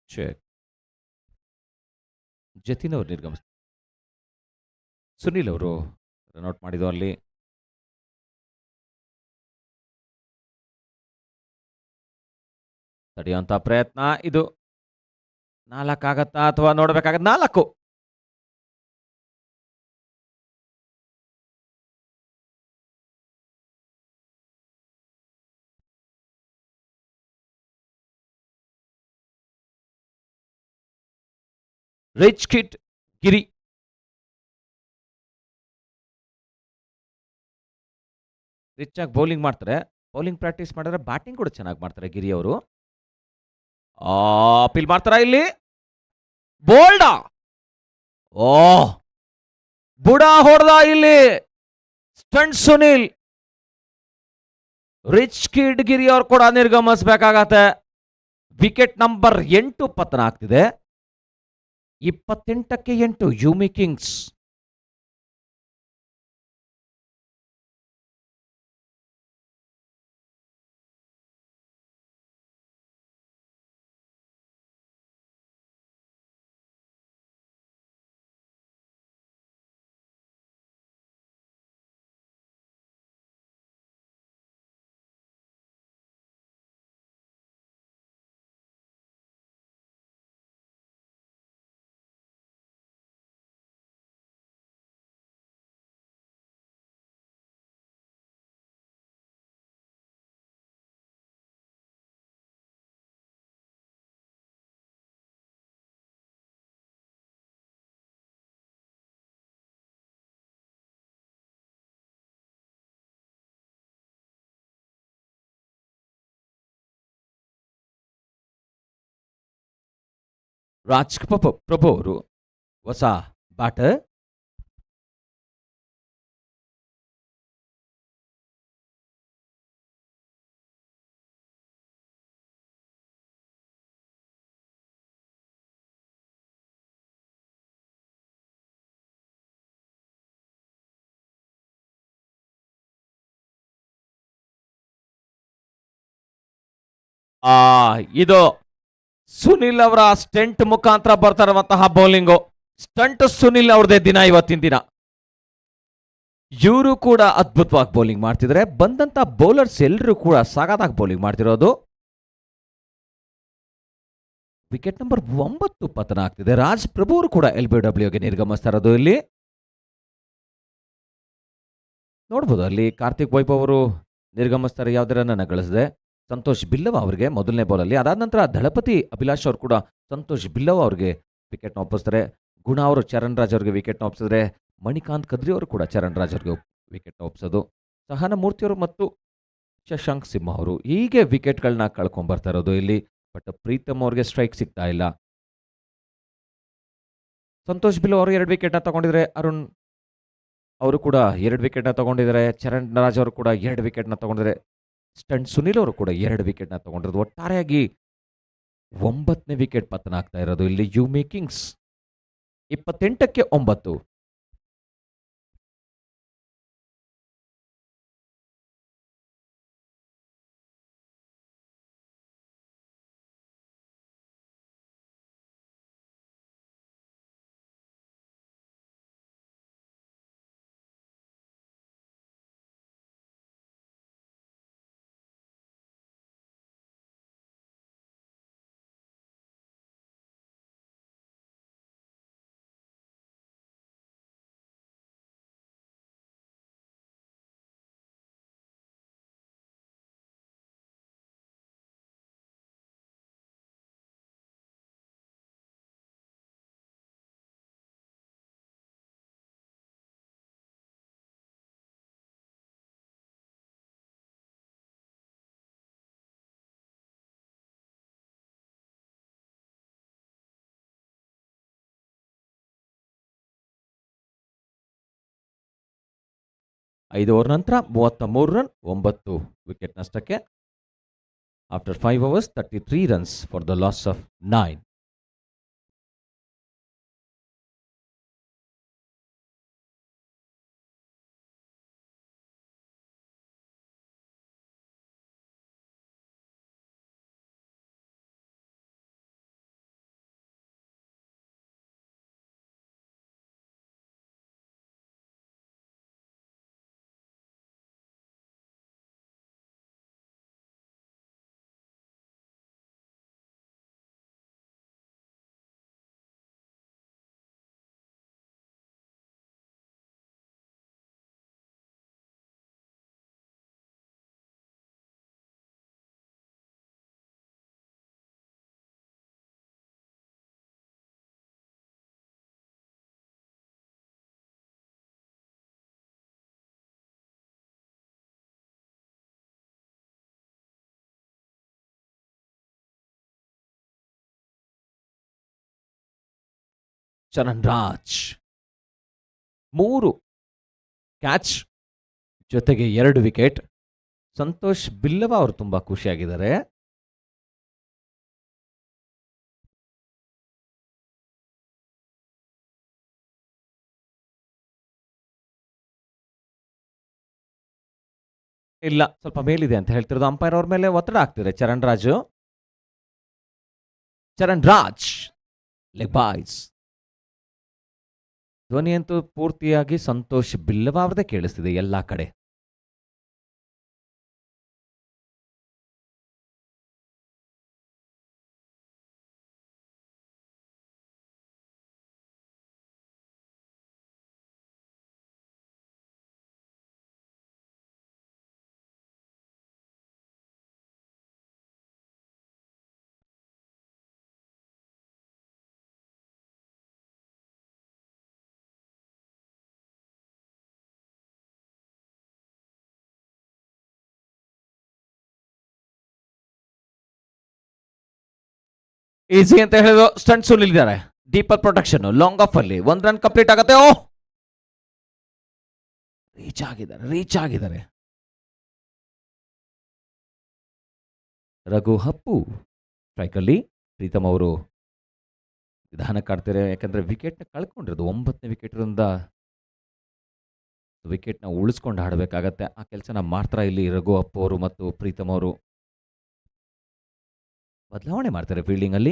ಚೆಕ್. ಜತಿನ್ ಅವರು ನಿರ್ಗಮಿಸ್ತಾರೆ. ಸುನಿಲ್ ಅವರು ರನ್ಔಟ್ ಮಾಡಿದ್ದು ಅಲ್ಲಿ. ತಡೆಯುವಂತ ಪ್ರಯತ್ನ, ಇದು 4 ಆಗತ್ತಾ ಅಥವಾ ನೋಡಬೇಕಾಗತ್ತೆ. 4. ರಿಚ್ ಕಿಟ್ ಗಿರಿ, ರಿಚ್ ಆಗಿ ಬೌಲಿಂಗ್ ಮಾಡ್ತಾರೆ. ಬೌಲಿಂಗ್ ಪ್ರಾಕ್ಟೀಸ್ ಮಾಡಿದ್ರೆ ಬ್ಯಾಟಿಂಗ್ ಕೂಡ ಚೆನ್ನಾಗಿ ಮಾಡ್ತಾರೆ ಗಿರಿ ಅವರು. ಅಪೀಲ್ ಮಾಡ್ತಾರ ಇಲ್ಲಿ. ಬೋಲ್ಡ, ಓ ಬುಡ ಹೊಡೆದ ಇಲ್ಲಿ ಸ್ಟಂಟ್ ಸುನಿಲ್. ರಿಚ್ ಕಿಡ್ ಗಿರಿ ಅವ್ರು ಕೂಡ ನಿರ್ಗಮಿಸಬೇಕಾಗತ್ತೆ. ವಿಕೆಟ್ ನಂಬರ್ 8 ಪತನ ಆಗ್ತಿದೆ. 28ಕ್ಕೆ 8 ಯೂಮಿ ಕಿಂಗ್ಸ್. ರಾಜ್ ಪ್ರಭು ಅವರು ಹೊಸ ಬ್ಯಾಟರ್. ಇದು ಸುನಿಲ್ ಅವರ ಸ್ಟಂಟ್ ಮುಖಾಂತರ ಬರ್ತಾರಂತಹ ಬೌಲಿಂಗು. ಸ್ಟಂಟ್ ಸುನಿಲ್ ಅವ್ರದೇ ದಿನ ಇವತ್ತಿನ ದಿನ. ಇವರು ಕೂಡ ಅದ್ಭುತವಾಗಿ ಬೌಲಿಂಗ್ ಮಾಡ್ತಿದ್ದಾರೆ. ಬಂದಂತ ಬೌಲರ್ಸ್ ಎಲ್ಲರೂ ಕೂಡ ಸಾಗಾದಾಗ ಬೌಲಿಂಗ್ ಮಾಡ್ತಿರೋದು. ವಿಕೆಟ್ ನಂಬರ್ 9 ಪತನ ಆಗ್ತಿದೆ. ರಾಜ್ ಪ್ರಭು ಅವರು ಕೂಡ LBWಗೆ ನಿರ್ಗಮಿಸ್ತಾ ಇರೋದು. ಇಲ್ಲಿ ನೋಡ್ಬೋದು, ಅಲ್ಲಿ ಕಾರ್ತಿಕ್ ವೈಭವ್ ಅವರು ನಿರ್ಗಮಿಸ್ತಾರೆ, ಯಾವುದೇ ರನ್ನ ಗಳಿಸಿದೆ. ಸಂತೋಷ್ ಬಿಲ್ಲವ ಅವರಿಗೆ ಮೊದಲನೇ ಬಾಲಲ್ಲಿ. ಅದಾದ ನಂತರ ದಳಪತಿ ಅಭಿಲಾಷ್ ಅವರು ಕೂಡ ಸಂತೋಷ್ ಬಿಲ್ಲವ ಅವರಿಗೆ ವಿಕೆಟ್ನ ಒಪ್ಪಿಸ್ತಾರೆ. ಗುಣ ಅವರು ಚರಣ್ ರಾಜ್ ಅವರಿಗೆ ವಿಕೆಟ್ನ ಒಪ್ಪಿಸಿದ್ರೆ, ಮಣಿಕಾಂತ್ ಕದ್ರಿ ಅವರು ಕೂಡ ಚರಣ್ ರಾಜ್ ಅವರಿಗೆ ವಿಕೆಟ್ನ ಒಪ್ಪಿಸೋದು. ಸಹನ ಮೂರ್ತಿಯವರು ಮತ್ತು ಶಶಾಂಕ್ ಸಿಂಹ ಅವರು ಹೀಗೆ ವಿಕೆಟ್ಗಳನ್ನ ಕಳ್ಕೊಂಡ್ಬರ್ತಾ ಇರೋದು ಇಲ್ಲಿ. ಬಟ್ ಪ್ರೀತಮ್ ಅವ್ರಿಗೆ ಸ್ಟ್ರೈಕ್ ಸಿಗ್ತಾ ಇಲ್ಲ. ಸಂತೋಷ್ ಬಿಲ್ಲವ ಅವರು 2 ವಿಕೆಟ್ನ ತಗೊಂಡಿದ್ರೆ, ಅರುಣ್ ಅವರು ಕೂಡ 2 ವಿಕೆಟ್ನ ತಗೊಂಡಿದ್ದಾರೆ. ಚರಣ್ ರಾಜ್ ಅವರು ಕೂಡ 2 ವಿಕೆಟ್ನ ತಗೊಂಡಿದ್ದಾರೆ. ಸ್ಟಂಟ್ ಸುನಿಲ್ ಅವರು ಕೂಡ 2 ವಿಕೆಟ್ನ ತಗೊಂಡಿರೋದು. ಒಟ್ಟಾರೆಯಾಗಿ 9ನೇ ವಿಕೆಟ್ ಪತನ ಆಗ್ತಾ ಇರೋದು ಇಲ್ಲಿ ಯೂಮಿ ಕಿಂಗ್ಸ್. 28ಕ್ಕೆ 9. ಐದು ಓವರ್ ನಂತರ 33 ರನ್, 9 ವಿಕೆಟ್ ನಷ್ಟಕ್ಕೆ. After 5 overs, 33 runs for the loss of 9. Charan Raj 3 catch ಜೊತೆಗೆ 2 ವಿಕೆಟ್. ಸಂತೋಷ್ ಬಿಲ್ಲವ ಅವರು ತುಂಬಾ ಖುಷಿಯಾಗಿದ್ದಾರೆ. ಇಲ್ಲ, ಸ್ವಲ್ಪ ಮೇಲಿದೆ ಅಂತ ಹೇಳ್ತಿರೋದು. ಅಂಪೈರ್ ಅವ್ರ ಮೇಲೆ ಒತ್ತಡ ಆಗ್ತಿದೆ. Charan Raj leg boys. ಧ್ವನಿ ಅಂತೂ ಪೂರ್ತಿಯಾಗಿ ಸಂತೋಷ್ ಬಿಲ್ಲವ ಅವ್ರದೇ ಕೇಳಿಸ್ತಿದೆ ಎಲ್ಲಾ ಕಡೆ. ಈಸಿ ಅಂತ ಹೇಳಿದ್ರು. ಸ್ಟಂಟ್ ಸುನಿಲ್ ಇದ್ದಾರೆ. ಡೀಪರ್ ಪ್ರೊಟೆಕ್ಷನ್ ಲಾಂಗ್ ಆಫ್ ಅಲ್ಲಿ 1 ರನ್ ಕಂಪ್ಲೀಟ್ ಆಗುತ್ತೆ. ಓ, ರೀಚ್ ಆಗಿದ್ದಾರೆ. ರಘು ಹಪ್ಪು ಸ್ಟ್ರೈಕಲ್ಲಿ. ಪ್ರೀತಮ್ ಅವರು ನಿಧಾನಕ್ಕೆ ಆಡ್ತಾರೆ, ಯಾಕಂದ್ರೆ ವಿಕೆಟ್ನ ಕಳ್ಕೊಂಡಿರೋದು. 9ನೇ ವಿಕೆಟ್ರಿಂದ ವಿಕೆಟ್ನ ಉಳಿಸ್ಕೊಂಡು ಆಡಬೇಕಾಗತ್ತೆ. ಆ ಕೆಲಸನ ಮಾಡ್ತಾರೆ ಇಲ್ಲಿ ರಘು ಅಪ್ಪು ಅವರು ಮತ್ತು ಪ್ರೀತಮ್ ಅವರು. ಬದಲಾವಣೆ ಮಾಡ್ತಾರೆ ಫೀಲ್ಡಿಂಗ್ ಅಲ್ಲಿ.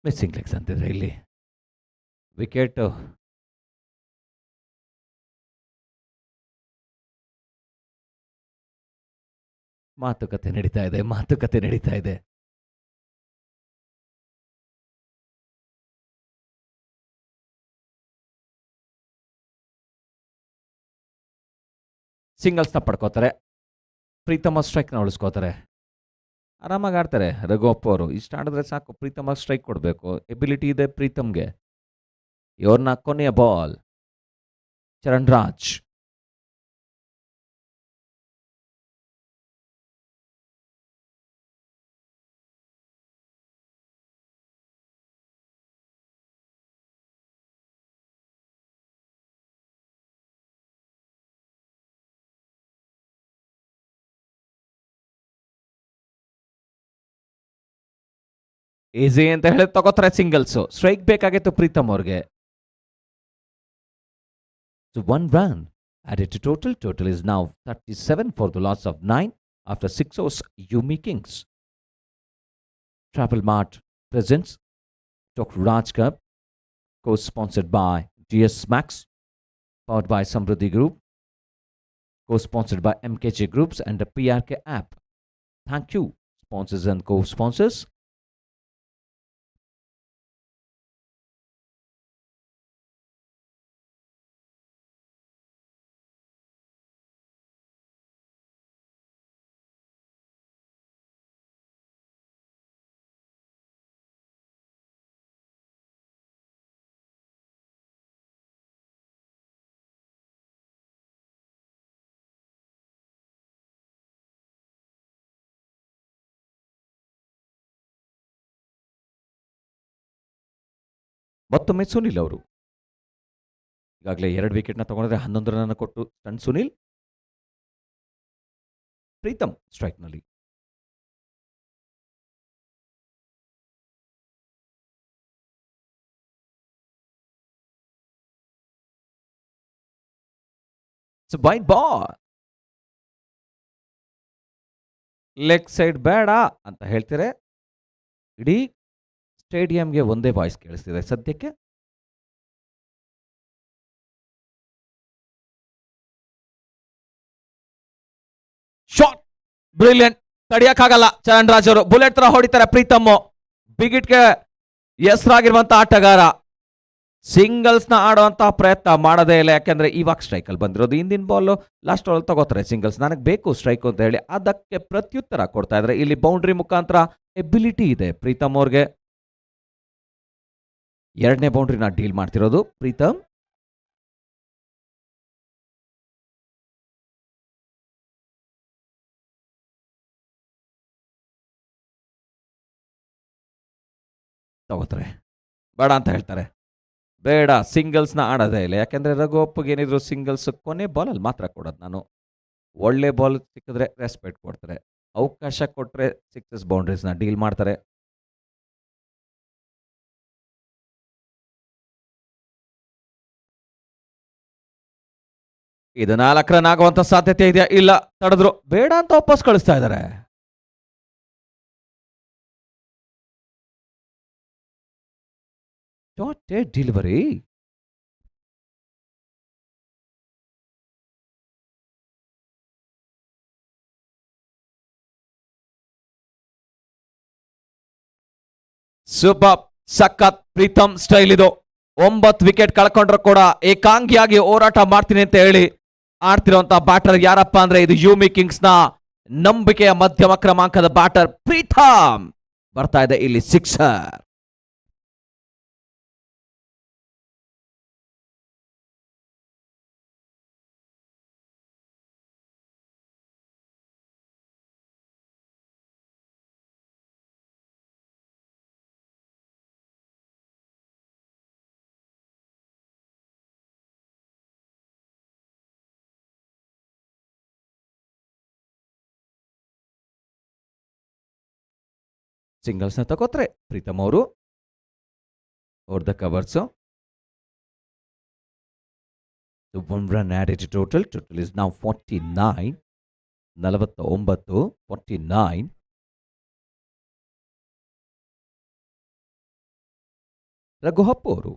ಮಿಸ್ಸಿಂಗ್ ಲೆಗ್ಸ್ ಅಂತಿದ್ರೆ ಇಲ್ಲಿ ವಿಕೆಟ್. ಮಾತುಕತೆ ನಡೀತಾ ಇದೆ. ಸಿಂಗಲ್ಸ್ನ ಪಡ್ಕೋತಾರೆ. ಪ್ರೀತಮ್ ಸ್ಟ್ರೈಕ್ನ ಉಳಿಸ್ಕೋತಾರೆ. ಆರಾಮಾಗಿ ಆಡ್ತಾರೆ ರಘು ಅಪ್ಪು ಅವರು. ಇಷ್ಟ ಆಡಿದ್ರೆ ಸಾಕು, ಪ್ರೀತಮ್ ಸ್ಟ್ರೈಕ್ ಕೊಡಬೇಕು. ಎಬಿಲಿಟಿ ಇದೆ ಪ್ರೀತಮ್ಗೆ. ಇವ್ರನ್ನ ಕೊನೆಯ ಬಾಲ್. ಚರಣ್ ರಾಜ್. ಈಸಿ ಅಂತ ಹೇಳಿ ತಗೋತಾರೆ ಸಿಂಗಲ್ಸ್. ಸ್ಟ್ರೈಕ್ ಬೇಕಾಗಿತ್ತು ಪ್ರೀತಮ್ ಅವ್ರಿಗೆ. 1 run added to total. Total is now 37 for the loss of 9 after 6 overs. Yumi Kings. Travel Mart presents Dr. Raj Cup, co-sponsored by GS Max, powered by Samruddhi Group, co-sponsored by MKG Groups and the PRK app. Thank you, sponsors and co-sponsors. ಮತ್ತೊಮ್ಮೆ ಸುನಿಲ್ ಅವರು ಈಗಾಗಲೇ 2 ವಿಕೆಟ್ನ ತಗೊಂಡ್ರೆ 11 run ಕೊಟ್ಟು stunt Sunil. Preetham ಸ್ಟ್ರೈಕ್ನಲ್ಲಿ. Wide ball. Leg side ಬೇಡ ಅಂತ ಹೇಳ್ತಾರೆ. ಇಡೀ ಸ್ಟೇಡಿಯಂಗೆ ಒಂದೇ ವಾಯ್ಸ್ ಕೇಳಿಸ್ತಿದೆ ಸದ್ಯಕ್ಕೆ. Shot brilliant. ತಡಿಯಕ್ಕಾಗಲ್ಲ. ಚರಣ್ ರಾಜ್ ಅವರು ಬುಲೆಟ್ ತರ ಹೊಡಿತಾರೆ. ಪ್ರೀತಮ್ ಬಿಗಿಟ್ಗೆ ಹೆಸರಾಗಿರುವಂತ ಆಟಗಾರ. ಸಿಂಗಲ್ಸ್ ನ ಆಡುವಂತಹ ಪ್ರಯತ್ನ ಮಾಡದೇ ಇಲ್ಲ, ಯಾಕೆಂದ್ರೆ ಇವಾಗ ಸ್ಟ್ರೈಕ್ ಅಲ್ಲಿ ಬಂದಿರೋದು. ಹಿಂದಿನ ಬಾಲ್ ಲಾಸ್ಟ್ ಬಾಲ್ ತಗೋತಾರೆ ಸಿಂಗಲ್ಸ್. ನನಗೆ ಬೇಕು ಸ್ಟ್ರೈಕ್ ಅಂತ ಹೇಳಿ ಅದಕ್ಕೆ ಪ್ರತ್ಯುತ್ತರ ಕೊಡ್ತಾ ಇದ್ರೆ. ಇಲ್ಲಿ ಬೌಂಡ್ರಿ ಮುಖಾಂತರ ಎಬಿಲಿಟಿ ಇದೆ ಪ್ರೀತಮ್ ಅವ್ರಿಗೆ. 2ನೇ ಬೌಂಡ್ರಿನ ಡೀಲ್ ಮಾಡ್ತಿರೋದು ಪ್ರೀತಮ್. ತಗೋತಾರೆ. ಬೇಡ ಅಂತ ಹೇಳ್ತಾರೆ. ಬೇಡ ಸಿಂಗಲ್ಸ್‌ನ ಆಡೋದೇ ಇಲ್ಲ. ಯಾಕೆಂದ್ರೆ ರಘು ಏನಿದ್ರು ಸಿಂಗಲ್ಸ್ ಕೊನೆ ಬಾಲಲ್ಲಿ ಮಾತ್ರ ಕೊಡೋದು ನಾನು. ಒಳ್ಳೆ ಬಾಲ್ ಸಿಕ್ಕಿದ್ರೆ ರೆಸ್ಪೆಕ್ಟ್ ಕೊಡ್ತಾರೆ. ಅವಕಾಶ ಕೊಟ್ರೆ ಸಿಕ್ಸಸ್ ಬೌಂಡರೀಸ್‌ನ ಡೀಲ್ ಮಾಡ್ತಾರೆ. ಇದು 4 ರನ್ ಆಗುವಂತ ಸಾಧ್ಯತೆ ಇದೆಯಾ? ಇಲ್ಲ, ತಡೆದ್ರು. ಬೇಡ ಅಂತ ವಾಪಸ್ ಕಳಿಸ್ತಾ ಇದ್ದಾರೆ. What A delivery. ಸೂಪರ್, ಸಖತ್ ಪ್ರೀತಮ್ ಸ್ಟೈಲ್ ಇದು. 9 ವಿಕೆಟ್ ಕಳ್ಕೊಂಡ್ರು ಕೂಡ ಏಕಾಂಗಿಯಾಗಿ ಹೋರಾಟ ಮಾಡ್ತೀನಿ ಅಂತ ಹೇಳಿ ಆಡ್ತಿರುವಂತ ಬ್ಯಾಟರ್ ಯಾರಪ್ಪ ಅಂದ್ರೆ ಇದು ಯುಮಿ ಕಿಂಗ್ಸ್ ನ ನಂಬಿಕೆಯ ಮಧ್ಯಮ ಕ್ರಮಾಂಕದ ಬ್ಯಾಟರ್ ಪ್ರೀತಮ್. ಬರ್ತಾ ಇದೆ ಇಲ್ಲಿ ಸಿಕ್ಸರ್. ಸಿಂಗಲ್ಸ್ ನ ತಗೋತ್ರೆ ಪ್ರೀತಮ್ ಅವರು over the covers. 1 run added to total. Total is now 49. 49, 49. Raghu ಹಪ್ಪು ಅವರು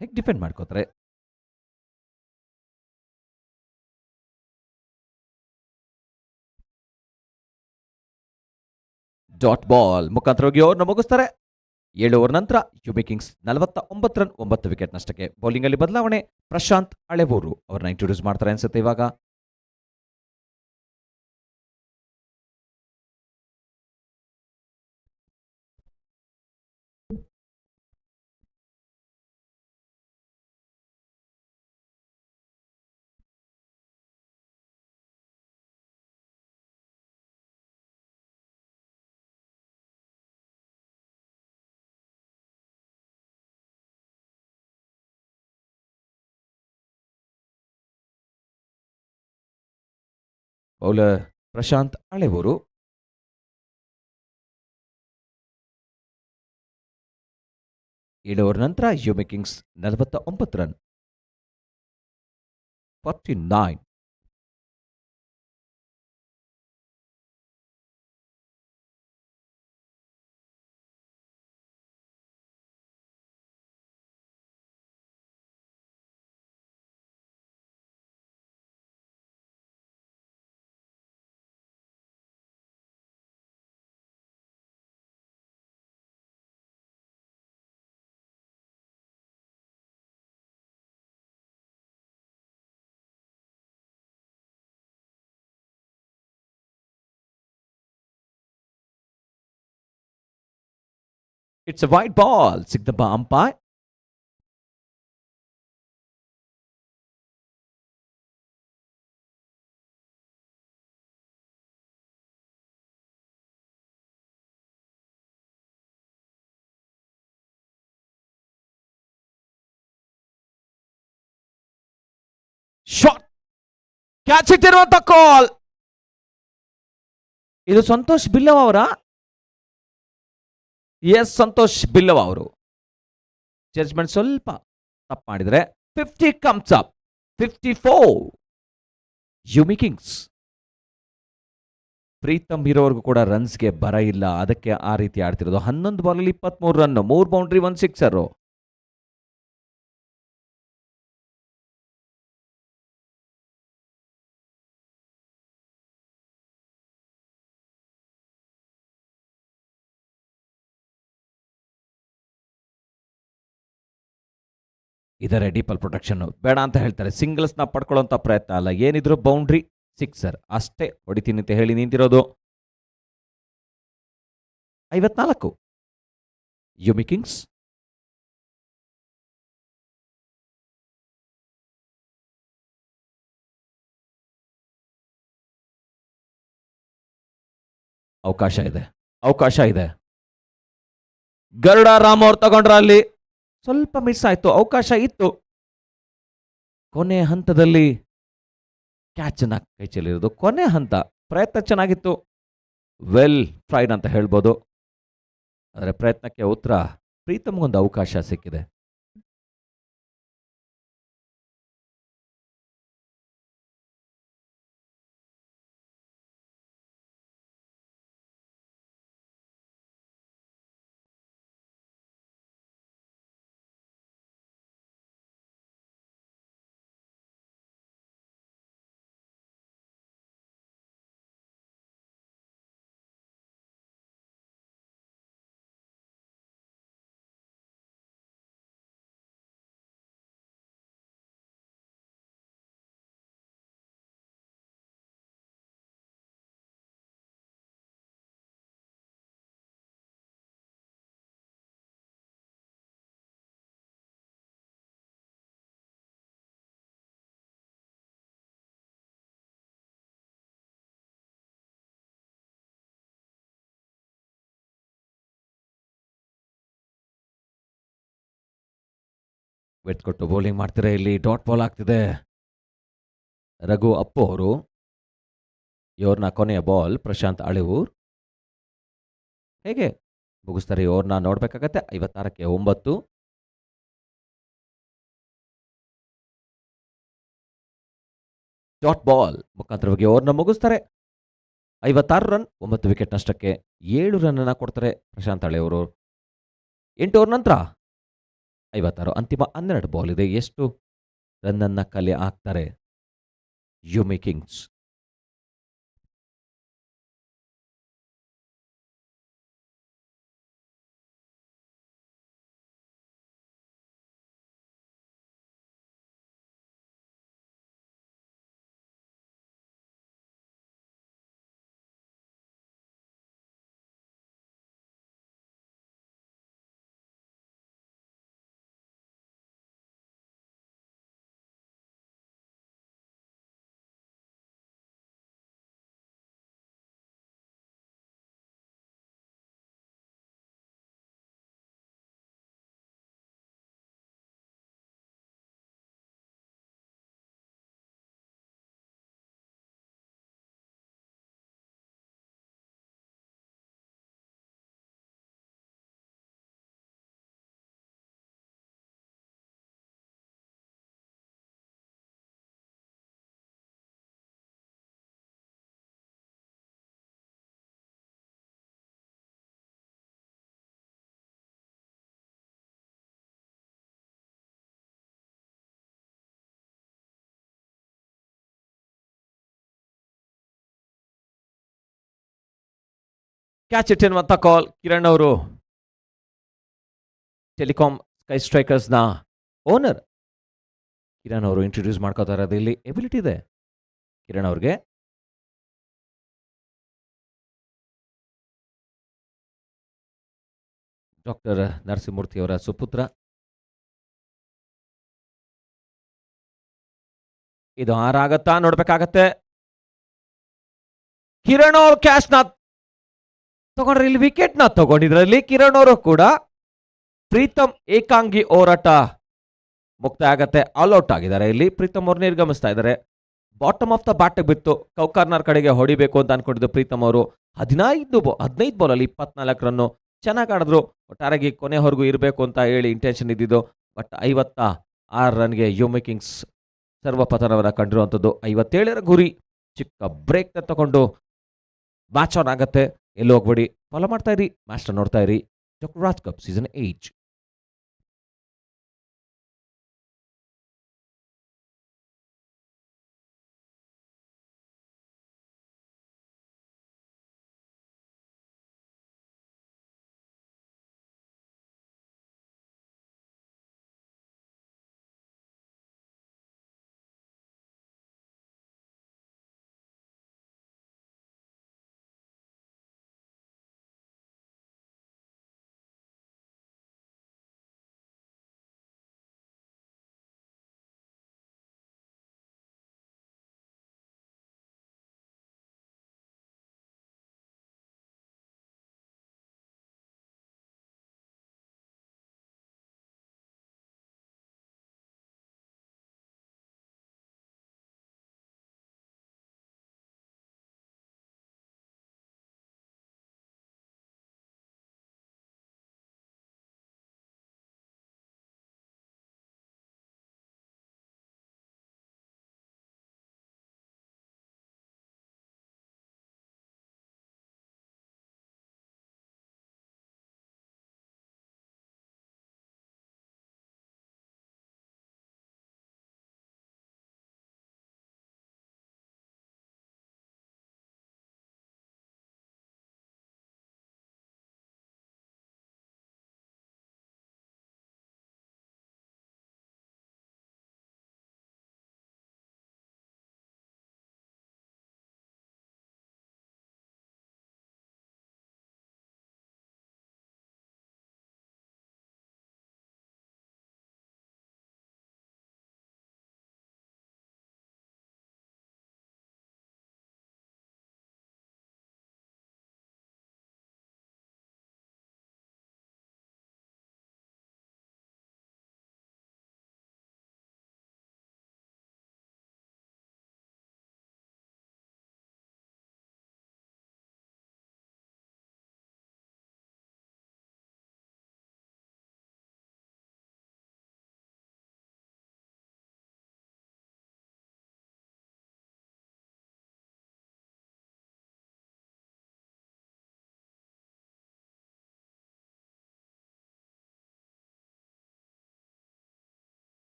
ಹೇಗೆ ಡಿಫೆಂಡ್ ಮಾಡ್ಕೋತಾರೆ? ಡಾಟ್ ಬಾಲ್ ಮುಖಾಂತರ ಹೋಗಿ ಅವ್ರನ್ನ ಮುಗಿಸ್ತಾರೆ. 7 ಓವರ್ ನಂತರ ಯುಮಿ ಕಿಂಗ್ಸ್ 49 ರನ್ 9 ವಿಕೆಟ್ ನಷ್ಟಕ್ಕೆ. ಬೌಲಿಂಗ್ ಅಲ್ಲಿ ಬದಲಾವಣೆ. ಪ್ರಶಾಂತ್ ಅಳೆವೂರು ಅವ್ರನ್ನ ಇಂಟ್ರೊಡ್ಯೂಸ್ ಮಾಡ್ತಾರೆ ಅನ್ಸುತ್ತೆ ಇವಾಗ. ಬೌಲರ್ ಪ್ರಶಾಂತ್ ಅಳೆವೂರು. ಓವರ್ ನಂತರ Yumi Kings 49 run 49. It's a white ball. ಸಿಗ್ದಪ್ಪ ಅಂಪೈರ್. ಶಾಟ್ ಕ್ಯಾಚ್ ಇಟ್ಟಿರುವಂತ ಕಾಲ್. ಇದು ಸಂತೋಷ್ ಬಿಲ್ಲವ ಅವರ? ಎಸ್, ಸಂತೋಷ್ ಬಿಲ್ಲವ ಅವರು. ಜಡ್ಜ್ಮೆಂಟ್ ಸ್ವಲ್ಪ ತಪ್ಪು ಮಾಡಿದ್ರೆ 50 ಕಮ್ಸ್ ಅಪ್. 54 ಯುಮಿ ಕಿಂಗ್ಸ್. ಪ್ರೀತಮ್ ಇರೋವರೆಗೂ ಕೂಡ ರನ್ಸ್ಗೆ ಬರ ಇಲ್ಲ, ಅದಕ್ಕೆ ಆ ರೀತಿ ಆಡ್ತಿರೋದು. 11 ಬಾಲಲ್ಲಿ 23 ರನ್, 3 ಬೌಂಡ್ರಿ 1 ಸಿಕ್ಸರ್. ಇದರ ಡೀಪಲ್ ಪ್ರೊಟೆಕ್ಷನ್ ಬೇಡ ಅಂತ ಹೇಳ್ತಾರೆ. ಸಿಂಗಲ್ಸ್ನ ಪಡ್ಕೊಳ್ಳೋಂಥ ಪ್ರಯತ್ನ ಅಲ್ಲ, ಏನಿದ್ರು ಬೌಂಡ್ರಿ ಸಿಕ್ಸರ್ ಅಷ್ಟೇ ಹೊಡಿತೀನಿ ಅಂತ ಹೇಳಿ ನಿಂತಿರೋದು. 54 ಯುಮಿ ಕಿಂಗ್ಸ್. ಅವಕಾಶ ಇದೆ, ಅವಕಾಶ ಇದೆ. ಗರುಡ ರಾಮ್ ಅವ್ರು ತಗೊಂಡ್ರ ಅಲ್ಲಿ ಸ್ವಲ್ಪ ಮಿಸ್ ಆಯ್ತು, ಅವಕಾಶ ಇತ್ತು. ಕೊನೆ ಹಂತದಲ್ಲಿ ಕ್ಯಾಚ್ ಅನ್ನ ಕೈ ಚೆಲ್ಲಿರೋದು ಕೊನೆ ಹಂತ. ಪ್ರಯತ್ನ ಚೆನ್ನಾಗಿತ್ತು, ವೆಲ್ ಟ್ರೈಡ್ ಅಂತ ಹೇಳ್ಬೋದು. ಆದರೆ ಪ್ರಯತ್ನಕ್ಕೆ ಉತ್ತರ ಪ್ರೀತಮ್ಗೊಂದು ಅವಕಾಶ ಸಿಕ್ಕಿದೆ. ಕೊಟ್ಟು ಬೌಲಿಂಗ್ ಮಾಡ್ತಾರೆ, ಇಲ್ಲಿ ಡಾಟ್ ಬಾಲ್ ಆಗ್ತಿದೆ. ರಘು ಅಪ್ಪು ಅವರು, ಇವ್ರನ್ನ ಕೊನೆಯ ಬಾಲ್ ಪ್ರಶಾಂತ್ ಅಳಿವೂರ್ ಹೇಗೆ ಮುಗಿಸ್ತಾರೆ ಇವ್ರನ್ನ ನೋಡ್ಬೇಕಾಗತ್ತೆ. 56ಕ್ಕೆ 9. ಡಾಟ್ ಬಾಲ್ ಮುಖಾಂತರವಾಗಿ ಓವರ್ನ ಮುಗಿಸ್ತಾರೆ. 56 ರನ್, 9 ವಿಕೆಟ್ ನಷ್ಟಕ್ಕೆ 7 ರನ್ ಅನ್ನ ಕೊಡ್ತಾರೆ ಪ್ರಶಾಂತ್ ಅಳಿಯವರು. 8 ಓವರ್ ನಂತರ 56. ಅಂತಿಮ 12 ಬಾಲ್ ಇದೆ. ಎಷ್ಟು ರನ್ ಅನ್ನ ಕಲೆ ಹಾಕ್ತಾರೆ ಯುಮಿ ಕಿಂಗ್ಸ್? ಕ್ಯಾಚ್ ಇಟ್ ಎನ್ನುವಂತ ಕಾಲ್. ಕಿರಣ್ ಅವರು, ಟೆಲಿಕಾಂ ಸ್ಕೈ ಸ್ಟ್ರೈಕರ್ಸ್ನ ಓನರ್ ಕಿರಣ್ ಅವರು ಇಂಟ್ರೊಡ್ಯೂಸ್ ಮಾಡ್ಕೋತಾ ಇರೋದು. ಇಲ್ಲಿ ಎಬಿಲಿಟಿ ಇದೆ ಕಿರಣ್ ಅವ್ರಿಗೆ. ಡಾಕ್ಟರ್ ನರಸಿಂಹಮೂರ್ತಿ ಅವರ ಸುಪುತ್ರ. ಇದು ಆರಾಗತ್ತಾ ನೋಡ್ಬೇಕಾಗತ್ತೆ. ಕಿರಣ್ ಅವರು ಕ್ಯಾಚ್ ನ ತಗೊಂಡ್ರೆ, ಇಲ್ಲಿ ವಿಕೆಟ್ ನ ತಗೊಂಡಿದ್ರಲ್ಲಿ ಕಿರಣ್ ಅವರು ಕೂಡ. ಪ್ರೀತಮ್ ಏಕಾಂಗಿ ಹೋರಾಟ ಮುಕ್ತಾಯ ಆಗತ್ತೆ. ಆಲ್ಔಟ್ ಆಗಿದ್ದಾರೆ. ಇಲ್ಲಿ ಪ್ರೀತಮ್ ಅವರು ನಿರ್ಗಮಿಸ್ತಾ ಇದ್ದಾರೆ. ಬಾಟಮ್ ಆಫ್ ದ ಬ್ಯಾಟ್ ಬಿತ್ತು, ಕೌಕಾರ್ನರ್ ಕಡೆಗೆ ಹೊಡಿಬೇಕು ಅಂತ ಅನ್ಕೊಂಡಿದ್ದು ಪ್ರೀತಮ್ ಅವರು. 15 ಬಾಲ್ ಅಲ್ಲಿ 24 ರನ್ನು. ಚೆನ್ನಾಗಿ ಆಡಿದ್ರು. ಒಟ್ಟಾರೆಗೆ ಕೊನೆವರೆಗೂ ಇರಬೇಕು ಅಂತ ಹೇಳಿ ಇಂಟೆನ್ಷನ್ ಇದ್ದಿದ್ದು. But 56 ರನ್ಗೆ ಯುಮಿ Kings ಸರ್ವಪತನವನ್ನ ಕಂಡಿರುವಂಥದ್ದು. 57ರ ಗುರಿ. ಚಿಕ್ಕ ಬ್ರೇಕ್ ನ ತಗೊಂಡು ಮ್ಯಾಚ್ ಆನ್ ಆಗತ್ತೆ. ಎಲ್ಲೂ ಹೋಗ್ಬೇಡಿ, ಫಾಲೋ ಮಾಡ್ತಾ ಇರಿ, ಮ್ಯಾಚ್ ನೋಡ್ತಾ ಇರಿ. Raj Cup season 8.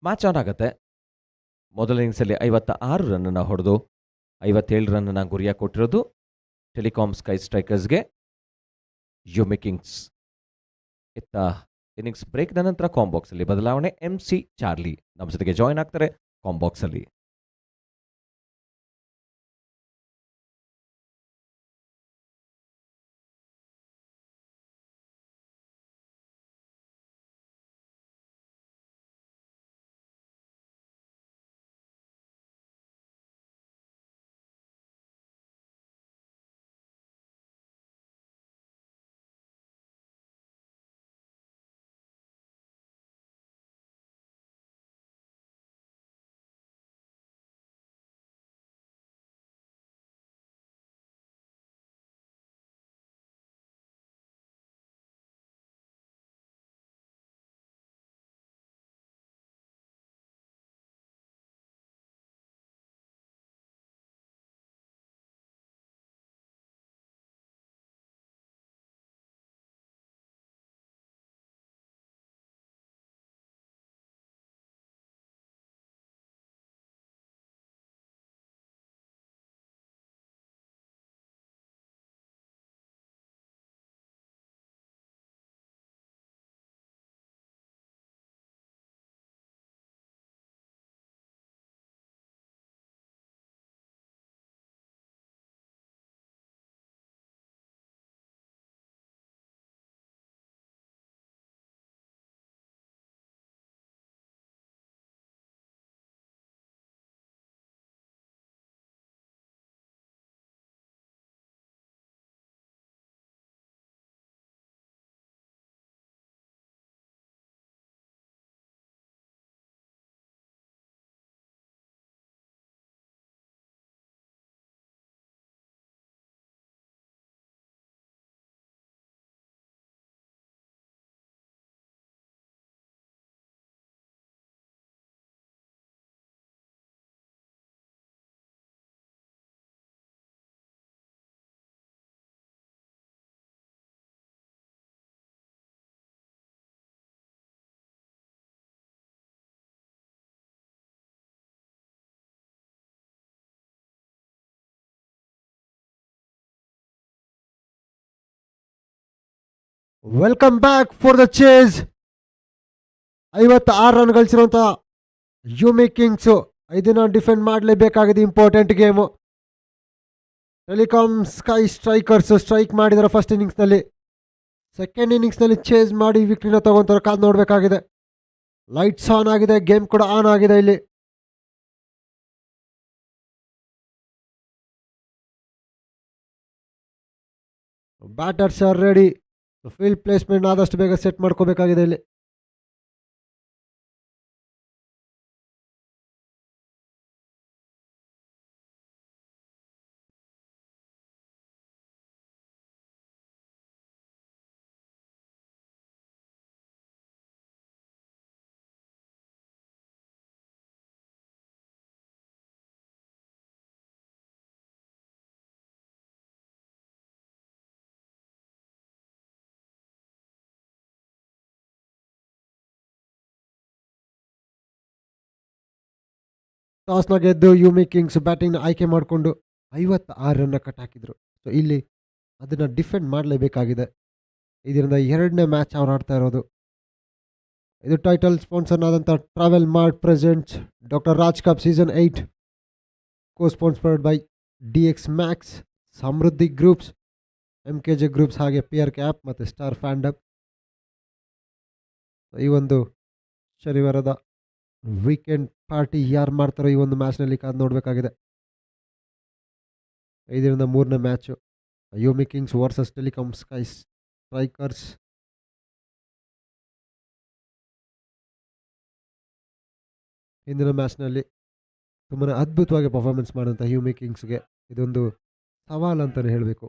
Match on ಆಗುತ್ತೆ. ಮೊದಲ ಇನ್ನಿಂಗ್ಸಲ್ಲಿ 56 ರನ್ನನ್ನು ಹೊಡೆದು 57 ರನ್ನನ್ನು ಗುರಿಯಾಗಿ ಕೊಟ್ಟಿರೋದು ಟೆಲಿಕಾಂ ಸ್ಕೈ ಸ್ಟ್ರೈಕರ್ಸ್ಗೆ. ಯುಮಿ ಕಿಂಗ್ಸ್ ಇತ್ತ ಇನ್ನಿಂಗ್ಸ್ ಬ್ರೇಕ್ನ ನಂತರ ಕಾಂಬಾಕ್ಸಲ್ಲಿ ಬದಲಾವಣೆ. MC ಚಾರ್ಲಿ ನಮ್ಮ ಜೊತೆಗೆ ಜಾಯ್ನ್ ಆಗ್ತಾರೆ ಕಾಂಬಾಕ್ಸಲ್ಲಿ. Welcome back for the chase. 56 run ಗಳಿಸಿರುವಂಥ ಯುಮಿ ಕಿಂಗ್ಸು 5 ಡಿಫೆಂಡ್ ಮಾಡಲೇಬೇಕಾಗಿದೆ. Important game. Telecom sky Strikers strike ಮಾಡಿದ್ದಾರೆ ಫಸ್ಟ್ ಇನ್ನಿಂಗ್ಸ್ನಲ್ಲಿ. ಸೆಕೆಂಡ್ ಇನ್ನಿಂಗ್ಸ್ನಲ್ಲಿ ಚೇಸ್ ಮಾಡಿ ವಿಕ್ಟ್ರಿನ ತಗೊಂತಾರೆ. ಕಾದು ನೋಡಬೇಕಾಗಿದೆ. ಲೈಟ್ಸ್ ಆನ್ ಆಗಿದೆ, ಗೇಮ್ ಕೂಡ ಆನ್ ಆಗಿದೆ. ಇಲ್ಲಿ batters are ready. Field placement ಆದಷ್ಟು ಬೇಗ ಸೆಟ್ ಮಾಡ್ಕೋಬೇಕಾಗಿದೆ ಇಲ್ಲಿ. ಟಾಸ್ನ ಗೆದ್ದು ಯುಮಿ ಕಿಂಗ್ಸ್ ಬ್ಯಾಟಿಂಗ್ನ ಆಯ್ಕೆ ಮಾಡಿಕೊಂಡು 56 ರನ್ನ ಕಟ್ ಹಾಕಿದ್ರು. ಸೊ ಇಲ್ಲಿ ಅದನ್ನು ಡಿಫೆಂಡ್ ಮಾಡಲೇಬೇಕಾಗಿದೆ. ಇದರಿಂದ 2ನೇ ಮ್ಯಾಚ್ ಅವ್ರು ಆಡ್ತಾ ಇರೋದು. ಇದು ಟೈಟಲ್ ಸ್ಪಾನ್ಸರ್ನಾದಂಥ Travel Mart presents Doctor Raj Cup season 8, co sponsored by DX max, Samruddhi groups, MKJ groups, ಹಾಗೆ PRK ಆ್ಯಪ್ ಮತ್ತು ಸ್ಟಾರ್ ಫ್ಯಾಂಡಮ್. ಈ ಒಂದು ಶನಿವಾರದ ವೀಕೆಂಡ್ ಪಾರ್ಟಿ ಯಾರು ಮಾಡ್ತಾರೋ ಈ ಒಂದು ಮ್ಯಾಚ್ನಲ್ಲಿ ಕಾದು ನೋಡಬೇಕಾಗಿದೆ. 5ರಿಂದ 3ನೇ match Yumi Kings versus Telecom sky Strikers. ಹಿಂದಿನ ಮ್ಯಾಚ್ನಲ್ಲಿ ತುಂಬಾ ಅದ್ಭುತವಾಗಿ ಪರ್ಫಾರ್ಮೆನ್ಸ್ ಮಾಡಿದಂಥ ಯುಮಿ ಕಿಂಗ್ಸ್ಗೆ ಇದೊಂದು ಸವಾಲು ಅಂತಲೇ ಹೇಳಬೇಕು.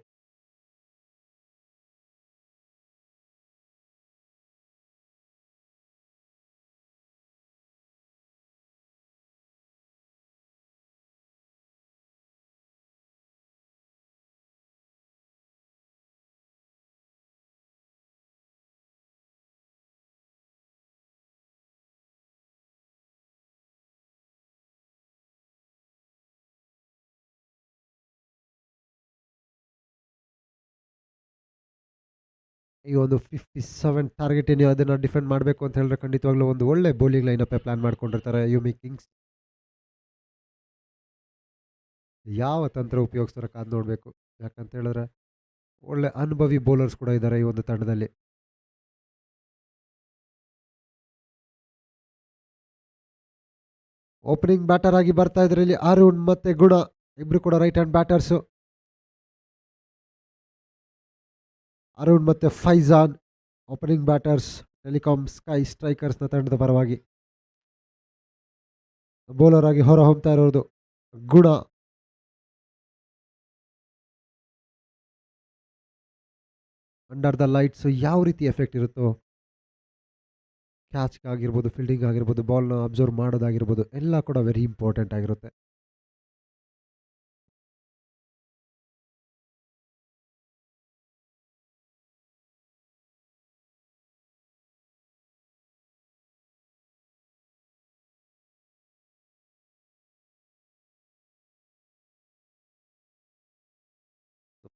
ಈ ಒಂದು 57 ಟಾರ್ಗೆಟ್ ಏನು ಅದನ್ನು ಡಿಫೆಂಡ್ ಮಾಡಬೇಕು ಅಂತ ಹೇಳಿದ್ರೆ ಖಂಡಿತವಾಗ್ಲೂ ಒಂದು ಒಳ್ಳೆ ಬೌಲಿಂಗ್ ಲೈನಪ್ಪೇ ಪ್ಲಾನ್ ಮಾಡ್ಕೊಂಡಿರ್ತಾರೆ ಯುಮಿ ಕಿಂಗ್ಸ್. ಯಾವ ತಂತ್ರ ಉಪಯೋಗಿಸ್ತಾರೆ ಕಾದು ನೋಡಬೇಕು. ಯಾಕಂತ ಹೇಳಿದ್ರೆ ಒಳ್ಳೆ ಅನುಭವಿ ಬೌಲರ್ಸ್ ಕೂಡ ಇದ್ದಾರೆ ಈ ಒಂದು ತಂಡದಲ್ಲಿ. ಓಪನಿಂಗ್ ಬ್ಯಾಟರ್ ಆಗಿ ಬರ್ತಾ ಇದ್ರೆ ಇಲ್ಲಿ ಅರುಣ್ ಮತ್ತೆ ಗುಣ ಇಬ್ರು ಕೂಡ ರೈಟ್ ಹ್ಯಾಂಡ್ ಬ್ಯಾಟರ್ಸು. ಅರುಣ್ ಮತ್ತೆ Faizan opening batters Telecom Sky ಸ್ಟ್ರೈಕರ್ಸ್ನ ತಂಡದ ಪರವಾಗಿ. ಬೌಲರ್ ಆಗಿ ಹೊರ ಹೊಮ್ತಾ ಇರೋದು ಗುಣ. ಅಂಡರ್ ದ ಲೈಟ್ಸ್ ಯಾವ ರೀತಿ ಎಫೆಕ್ಟ್ ಇರುತ್ತೋ, ಕ್ಯಾಚ್ ಆಗಿರ್ಬೋದು, ಫೀಲ್ಡಿಂಗ್ ಆಗಿರ್ಬೋದು, ಬಾಲ್ನ ಅಬ್ಸರ್ವ್ ಮಾಡೋದಾಗಿರ್ಬೋದು, ಎಲ್ಲ ಕೂಡ ವೆರಿ ಇಂಪಾರ್ಟೆಂಟ್ ಆಗಿರುತ್ತೆ.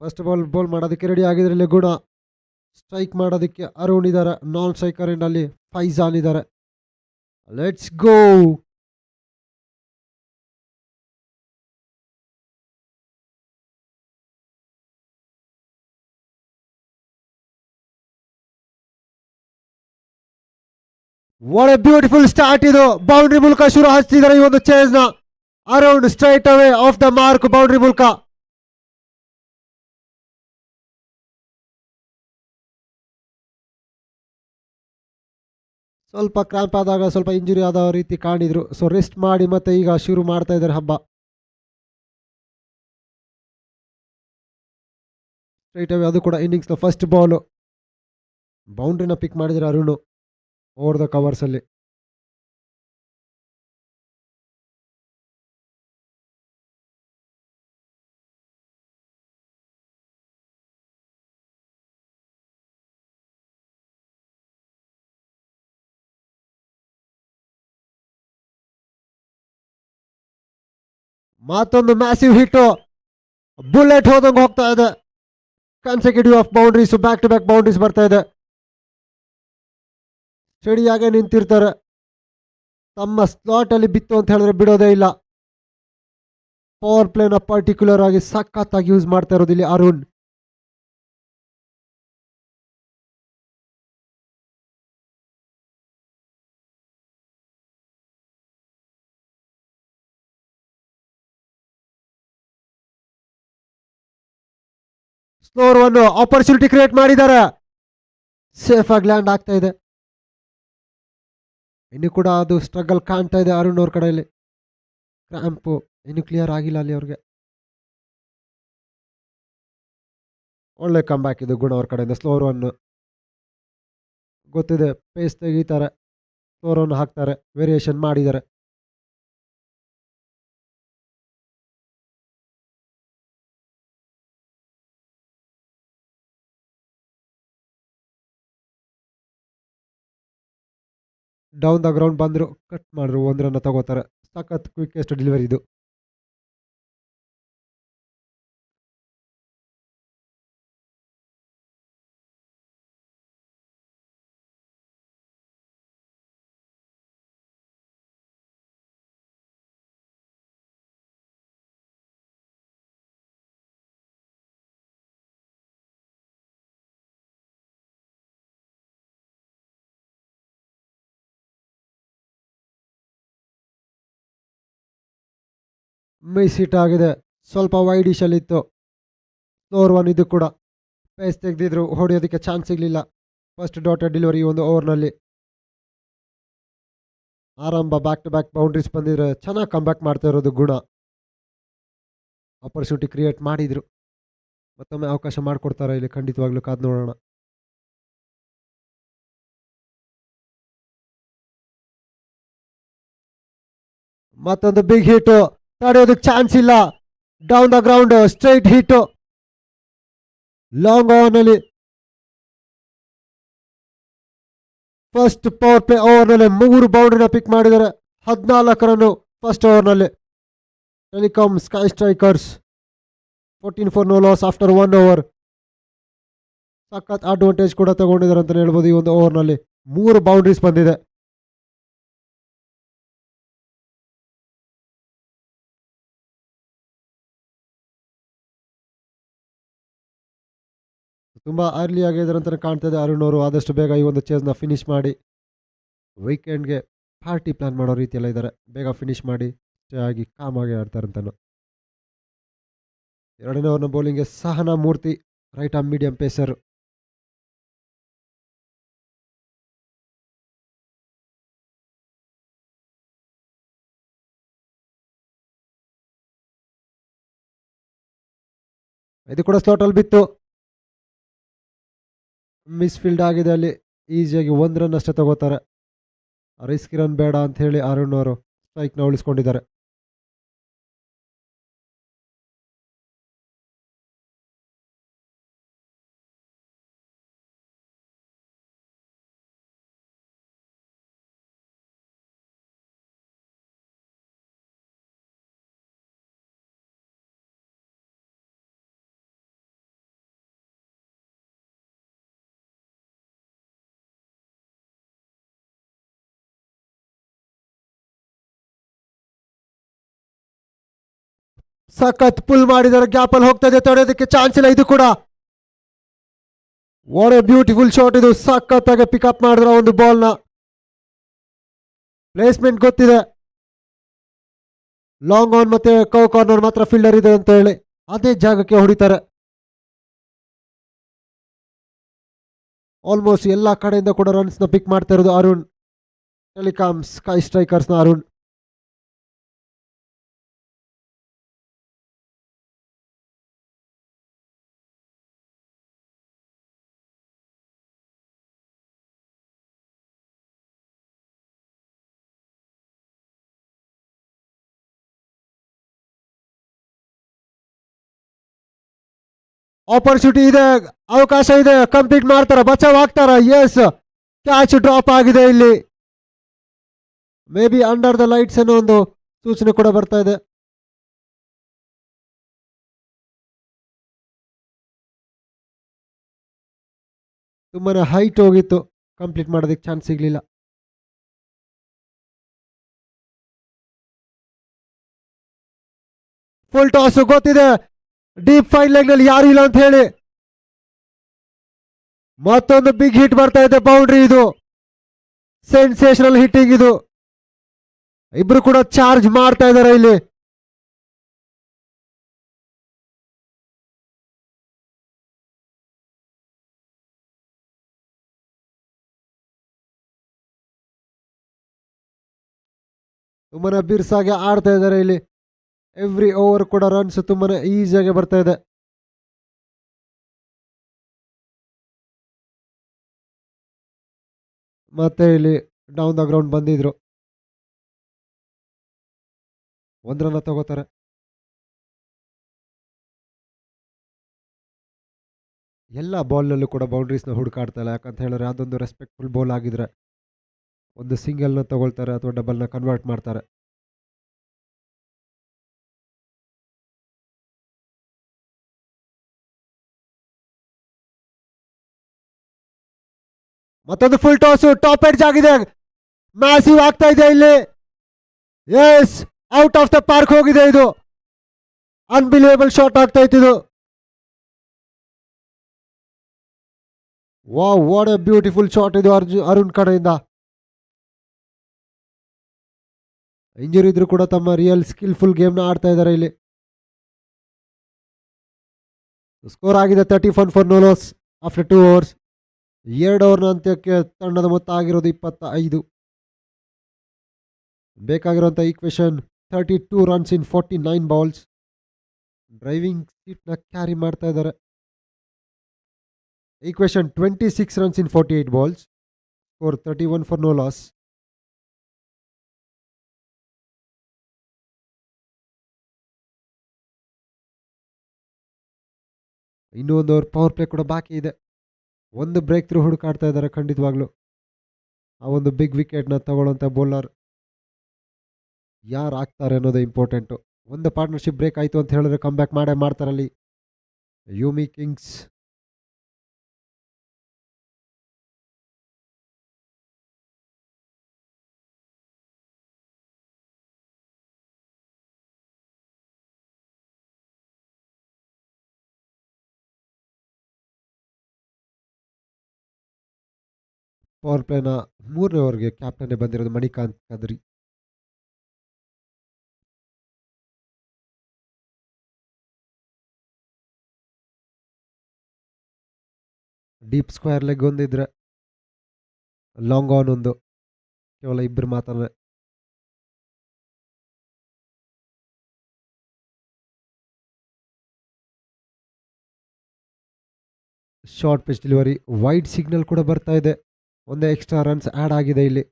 ಫಸ್ಟ್ ಬಾಲ್ ಮಾಡೋದಕ್ಕೆ ರೆಡಿ ಆಗಿದ್ರಲ್ಲಿ ಗುಣ. ಸ್ಟ್ರೈಕ್ ಮಾಡೋದಕ್ಕೆ ಅರುಣ್ ಇದ್ದಾರೆ. ನಾನ್ ಸ್ಟ್ರೈಕರ್ ಅಲ್ಲಿ ಫೈಜಾನ್ ಇದ್ದಾರೆ. Let's go. What a beautiful start ಇದು. ಬೌಂಡ್ರಿ ಮೂಲಕ ಶುರು ಹಚ್ತಿದ್ದಾರೆ ಈ ಒಂದು ಚೇಸ್ ನ. Around straight away of the mark boundary ಮೂಲಕ. ಸ್ವಲ್ಪ ಕ್ರಾಂಪ್ ಆದಾಗ ಸ್ವಲ್ಪ ಇಂಜುರಿ ಆದ ರೀತಿ ಕಾಣಿದ್ರು. ಸೊ ರೆಸ್ಟ್ ಮಾಡಿ ಮತ್ತೆ ಈಗ ಶುರು ಮಾಡ್ತಾ ಇದ್ದಾರೆ ಹಬ್ಬ. ಸ್ಟ್ರೈಟ್ ಅವೇ ಅದು ಕೂಡ ಇನ್ನಿಂಗ್ಸ್ನ ಫಸ್ಟ್ ಬಾಲು. ಬೌಂಡ್ರಿನ ಪಿಕ್ ಮಾಡಿದ್ರೆ ಅರುಣ್ ಓವರ್ ದ ಕವರ್ಸ್ ಅಲ್ಲಿ. ಮತ್ತೊಂದು ಮ್ಯಾಸಿವ್ ಹಿಟ್. ಬುಲೆಟ್ ಹೋದಂಗೆ ಹೋಗ್ತಾ ಇದೆ. Consecutive of boundaries, back to back boundaries ಬರ್ತಾ ಇದೆ. ಸ್ಟಡಿಯಾಗೆ ನಿಂತಿರ್ತಾರೆ. ತಮ್ಮ ಸ್ಲಾಟ್ ಅಲ್ಲಿ ಬಿತ್ತು ಅಂತ ಹೇಳಿದ್ರೆ ಬಿಡೋದೇ ಇಲ್ಲ. ಪವರ್ ಪ್ಲೇನ ಪರ್ಟಿಕ್ಯುಲರ್ ಆಗಿ ಸಖತ್ತಾಗಿ ಯೂಸ್ ಮಾಡ್ತಾ ಇರೋದು ಇಲ್ಲಿ ಅರುಣ್. ಸ್ಲೋರ್ ಒನ್ ಆಪರ್ಚುನಿಟಿ ಕ್ರಿಯೇಟ್ ಮಾಡಿದ್ದಾರೆ. ಸೇಫ್ ಆಗಿ ಲ್ಯಾಂಡ್ ಆಗ್ತಾ ಇದೆ. ಇನ್ನು ಕೂಡ ಅದು ಸ್ಟ್ರಗಲ್ ಕಾಣ್ತಾ ಇದೆ ಅರುಣ್ ಅವ್ರ ಕಡೆಯಲ್ಲಿ. ಕ್ರಾಂಪು ಇನ್ನು ಕ್ಲಿಯರ್ ಆಗಿಲ್ಲ ಅಲ್ಲಿ ಅವ್ರಿಗೆ. ಒಳ್ಳೆ ಕಮ್ ಬ್ಯಾಕ್ ಇದು ಗುಣ ಅವ್ರ ಕಡೆಯಿಂದ. ಸ್ಲೋರ್ ಒನ್ ಗೊತ್ತಿದೆ, ಪೇಸ್ ತೆಗೀತಾರೆ, ಸ್ಲೋರ್ ಒನ್ ಹಾಕ್ತಾರೆ, ವೇರಿಯೇಷನ್ ಮಾಡಿದ್ದಾರೆ. ಡೌನ್ ದ ಗ್ರೌಂಡ್ ಬಂದರು, ಕಟ್ ಮಾಡಿದ್ರು, 1 ರನ್ ತಗೋತಾರೆ. ಸಖತ್ ಕ್ವಿಕ್ಕೆಸ್ಟ್ ಡೆಲಿವರಿ ಇದು. ಮಿಸ್ ಹಿಟ್ ಆಗಿದೆ. ಸ್ವಲ್ಪ ವೈಡ್ ಇತ್ತು. ಸ್ಲೋರ್ ಒನ್ ಇದು ಕೂಡ. ಪೇಸ್ ತೆಗೆದಿದ್ರು, ಹೊಡೆಯೋದಕ್ಕೆ ಚಾನ್ಸ್ ಸಿಗಲಿಲ್ಲ. ಫಸ್ಟ್ ಡಾಟರ್ ಡೆಲಿವರಿ ಒಂದು ಓವರ್ನಲ್ಲಿ. ಆರಂಭ ಬ್ಯಾಕ್ ಟು ಬ್ಯಾಕ್ ಬೌಂಡ್ರೀಸ್ ಬಂದಿದ್ರೆ ಚೆನ್ನಾಗಿ ಕಮ್ ಬ್ಯಾಕ್ ಮಾಡ್ತಾ ಇರೋದು ಗುಣ. ಆಪರ್ಚುನಿಟಿ ಕ್ರಿಯೇಟ್ ಮಾಡಿದ್ರು, ಮತ್ತೊಮ್ಮೆ ಅವಕಾಶ ಮಾಡಿಕೊಡ್ತಾರೆ ಇಲ್ಲಿ. ಖಂಡಿತವಾಗ್ಲೂ ಕಾದು ನೋಡೋಣ. ಮತ್ತೊಂದು ಬಿಗ್ ಹಿಟ್, ತಡೆಯೋದಕ್ಕೆ ಚಾನ್ಸ್ ಇಲ್ಲ. Down the ground straight hit long ಓವರ್ನಲ್ಲಿ. ಫಸ್ಟ್ ಪವರ್ ಪ್ಲೇ ಓವರ್ನಲ್ಲಿ 3 ಬೌಂಡ್ರಿನ ಪಿಕ್ ಮಾಡಿದ್ದಾರೆ. 14 ರನ್ ಫಸ್ಟ್ ಓವರ್ನಲ್ಲಿ. Telecom sky Strikers 14 for no loss after 1 over. ಸಖತ್ ಅಡ್ವಾಂಟೇಜ್ ಕೂಡ ತಗೊಂಡಿದ್ದಾರೆ ಅಂತಲೇ ಹೇಳ್ಬೋದು. ಈ ಒಂದು ಓವರ್ನಲ್ಲಿ 3 ಬೌಂಡ್ರೀಸ್ ಬಂದಿದೆ. ತುಂಬ ಅರ್ಲಿ ಆಗಿದ್ದಾರೆ ಅಂತಲೇ ಕಾಣ್ತಿದೆ ಅರುಣ್ ಅವರು. ಆದಷ್ಟು ಬೇಗ ಈ ಒಂದು ಚೇಸ್ನ ಫಿನಿಶ್ ಮಾಡಿ ವೀಕೆಂಡ್ಗೆ ಪಾರ್ಟಿ ಪ್ಲಾನ್ ಮಾಡೋ ರೀತಿಯೆಲ್ಲ ಇದ್ದಾರೆ. ಬೇಗ ಫಿನಿಶ್ ಮಾಡಿ ಆಗಿ ಕಾಮಾಗಿ ಆಡ್ತಾರೆ ಅಂತಲೂ. ಎರಡನೇ ಓವರ್ನ ಬೌಲಿಂಗ್ಗೆ ಸಹನಾ ಮೂರ್ತಿ, ರೈಟ್ ಆರ್ಮ್ ಮೀಡಿಯಂ ಪೇಸರ್. ಇದು ಕೂಡ ಸ್ಲಾಟಲ್ಲಿ ಬಿತ್ತು, ಮಿಸ್ ಫೀಲ್ಡ್ ಆಗಿದೆ. ಅಲ್ಲಿ ಈಸಿಯಾಗಿ 1 ರನ್ ಅಷ್ಟೇ ತಗೋತಾರೆ. ರಿಸ್ಕ್ ರನ್ ಬೇಡ ಅಂತ ಹೇಳಿ ಅರುಣ್ ಅವರು ಸ್ಟ್ರೈಕ್ನ ಉಳಿಸ್ಕೊಂಡಿದ್ದಾರೆ. ಸಖತ್ ಪುಲ್ ಮಾಡಿದ್ದಾರೆ, ಗ್ಯಾಪಲ್ಲಿ ಹೋಗ್ತಾ ಇದೆ, ತಡೆಯೋದಕ್ಕೆ ಚಾನ್ಸ್ ಇಲ್ಲ. ಇದು ಕೂಡ ವಾಟ್ ಎ ಬ್ಯೂಟಿಫುಲ್ ಶಾಟ್. ಇದು ಸಖತ್ತಾಗಿ ಪಿಕಪ್ ಮಾಡಿದ್ರೆ ಒಂದು ಬಾಲ್ನ. ಪ್ಲೇಸ್ಮೆಂಟ್ ಗೊತ್ತಿದೆ, ಲಾಂಗ್ ಆನ್ ಮತ್ತೆ ಕೌ ಕಾರ್ನರ್ ಮಾತ್ರ ಫೀಲ್ಡರ್ ಇದೆ ಅಂತ ಹೇಳಿ ಅದೇ ಜಾಗಕ್ಕೆ ಹೊಡಿತಾರೆ. ಆಲ್ಮೋಸ್ಟ್ ಎಲ್ಲ ಕಡೆಯಿಂದ ಕೂಡ ರನ್ಸ್ನ ಪಿಕ್ ಮಾಡ್ತಾ ಇರೋದು ಅರುಣ್. ಟೆಲಿಕಾಮ್ ಸ್ಕೈ ಸ್ಟ್ರೈಕರ್ಸ್ನ ಅರುಣ್. ಆಪರ್ಚುನಿಟಿ ಇದೆ, ಅವಕಾಶ ಇದೆ, ಕಂಪ್ಲೀಟ್ ಮಾಡ್ತಾರ, ಬಚಾವ್ ಆಗ್ತಾರ. ಎಸ್, ಕ್ಯಾಚ್ ಡ್ರಾಪ್ ಆಗಿದೆ. ಇಲ್ಲಿ may be under the lights ಅನ್ನೋ ಒಂದು ಸೂಚನೆ ಕೂಡ ಬರ್ತಾ ಇದೆ. ತುಂಬಾನೇ ಹೈಟ್ ಹೋಗಿತ್ತು, ಕಂಪ್ಲೀಟ್ ಮಾಡೋದಕ್ಕೆ ಚಾನ್ಸ್ ಸಿಗ್ಲಿಲ್ಲ. ಫುಲ್ ಟಾಸ್ ಗೊತ್ತಿದೆ, ಡೀಪ್ ಫೈನ್ ಲೆಗ್ ನಲ್ಲಿ ಯಾರು ಇಲ್ಲ ಅಂತ ಹೇಳಿ. ಮತ್ತೊಂದು ಬಿಗ್ ಹಿಟ್ ಬರ್ತಾ ಇದೆ, ಬೌಂಡ್ರಿ. ಇದು ಸೆನ್ಸೇಷನಲ್ ಹಿಟ್ಟಿಂಗ್. ಇದು ಇಬ್ರು ಕೂಡ ಚಾರ್ಜ್ ಮಾಡ್ತಾ ಇದ್ದಾರೆ ಇಲ್ಲಿ. ತುಂಬಾನೇ ಬಿರ್ಸಾಗಿ ಆಡ್ತಾ ಇದ್ದಾರೆ ಇಲ್ಲಿ. ಎವ್ರಿ ಓವರ್ ಕೂಡ ರನ್ಸ್ ತುಂಬಾನೇ ಈಸಿಯಾಗಿ ಬರ್ತಾ ಇದೆ. ಮತ್ತೆ ಇಲ್ಲಿ ಡೌನ್ ದ ಗ್ರೌಂಡ್ ಬಂದಿದ್ರು, 1 ರನ್ ತಗೋತಾರೆ. ಎಲ್ಲ ಬಾಲ್ನಲ್ಲೂ ಕೂಡ ಬೌಂಡ್ರೀಸ್ನ ಹುಡುಕಾಡ್ತಾ ಇಲ್ಲ. ಯಾಕಂತ ಹೇಳಿದ್ರೆ ಅದೊಂದು ರೆಸ್ಪೆಕ್ಟ್ಫುಲ್ ಬಾಲ್ ಆಗಿದ್ರೆ ಒಂದು ಸಿಂಗಲ್ನ ತಗೊಳ್ತಾರೆ ಅಥವಾ ಡಬಲ್ನ ಕನ್ವರ್ಟ್ ಮಾಡ್ತಾರೆ. ಮತ್ತೊಂದು ಫುಲ್ ಟಾಸ್, ಟಾಪ್ ಎಡ್ಜ್ ಆಗಿದೆ, ಮ್ಯಾಸಿವ್ ಆಗ್ತಾ ಇದೆ ಇಲ್ಲಿ. Yes, out of the park ಹೋಗಿದೆ. ಇದು ಅನ್ಬಿಲಿಯಬಲ್ ಶಾಟ್ ಆಗ್ತಾ ಇತ್ತು ಇದು. Wow, what a beautiful shot ಇದು ಅರುಣ್ ಕಡೆಯಿಂದ. ಇಂಜುರಿ ಇದ್ರು ಕೂಡ ತಮ್ಮ ರಿಯಲ್ ಸ್ಕಿಲ್ಫುಲ್ ಗೇಮ್ನ ಆಡ್ತಾ ಇದ್ದಾರೆ ಇಲ್ಲಿ. ಸ್ಕೋರ್ ಆಗಿದೆ 31 for no loss after 2 overs. 2 ಓವರ್ನ ಅಂತ್ಯಕ್ಕೆ ತಂಡದ ಮೊತ್ತ ಆಗಿರೋದು 25. ಬೇಕಾಗಿರುವಂಥ equation 32 runs in 49 balls. Driving ಸೀಟ್ನ ಕ್ಯಾರಿ ಮಾಡ್ತಾ ಇದ್ದಾರೆ. Equation 26 runs in 48 balls. Score 31 for no loss. ಇನ್ನೂ 1 ಓವರ್ ಪವರ್ ಪ್ಲೇ ಕೂಡ ಬಾಕಿ ಇದೆ. ಒಂದು ಬ್ರೇಕ್ ಥ್ರೂ ಹುಡುಕಾಡ್ತಾ ಇದ್ದಾರೆ ಖಂಡಿತವಾಗ್ಲೂ. ಆ ಒಂದು ಬಿಗ್ ವಿಕೆಟ್ನ ತಗೊಳ್ಳೋಂಥ ಬೌಲರ್ ಯಾರು ಆಗ್ತಾರೆ ಅನ್ನೋದು ಇಂಪಾರ್ಟೆಂಟು. ಒಂದು ಪಾರ್ಟ್ನರ್ಶಿಪ್ ಬ್ರೇಕ್ ಆಯಿತು ಅಂತ ಹೇಳಿದ್ರೆ ಕಮ್ ಬ್ಯಾಕ್ ಮಾಡೇ ಮಾಡ್ತಾರಲ್ಲಿ ಯೂಮಿ ಕಿಂಗ್ಸ್. ಪವರ್ ಪ್ಲೇನ 3ನೇ ಓವರ್ಗೆ ಕ್ಯಾಪ್ಟನ್ನೇ ಬಂದಿರೋದು Manikanth Kadri. Deep square leg ಒಂದಿದ್ರೆ, ಲಾಂಗ್ ಆನ್ ಒಂದು, ಕೇವಲ ಇಬ್ಬರು ಮಾತ್ರ. Short pitch delivery, wide signal ಕೂಡ ಬರ್ತಾ ಇದೆ. ಒಂದೇ ಎಕ್ಸ್ಟ್ರಾ ರನ್ಸ್ ಆ್ಯಡ್ ಆಗಿದೆ ಇಲ್ಲಿ.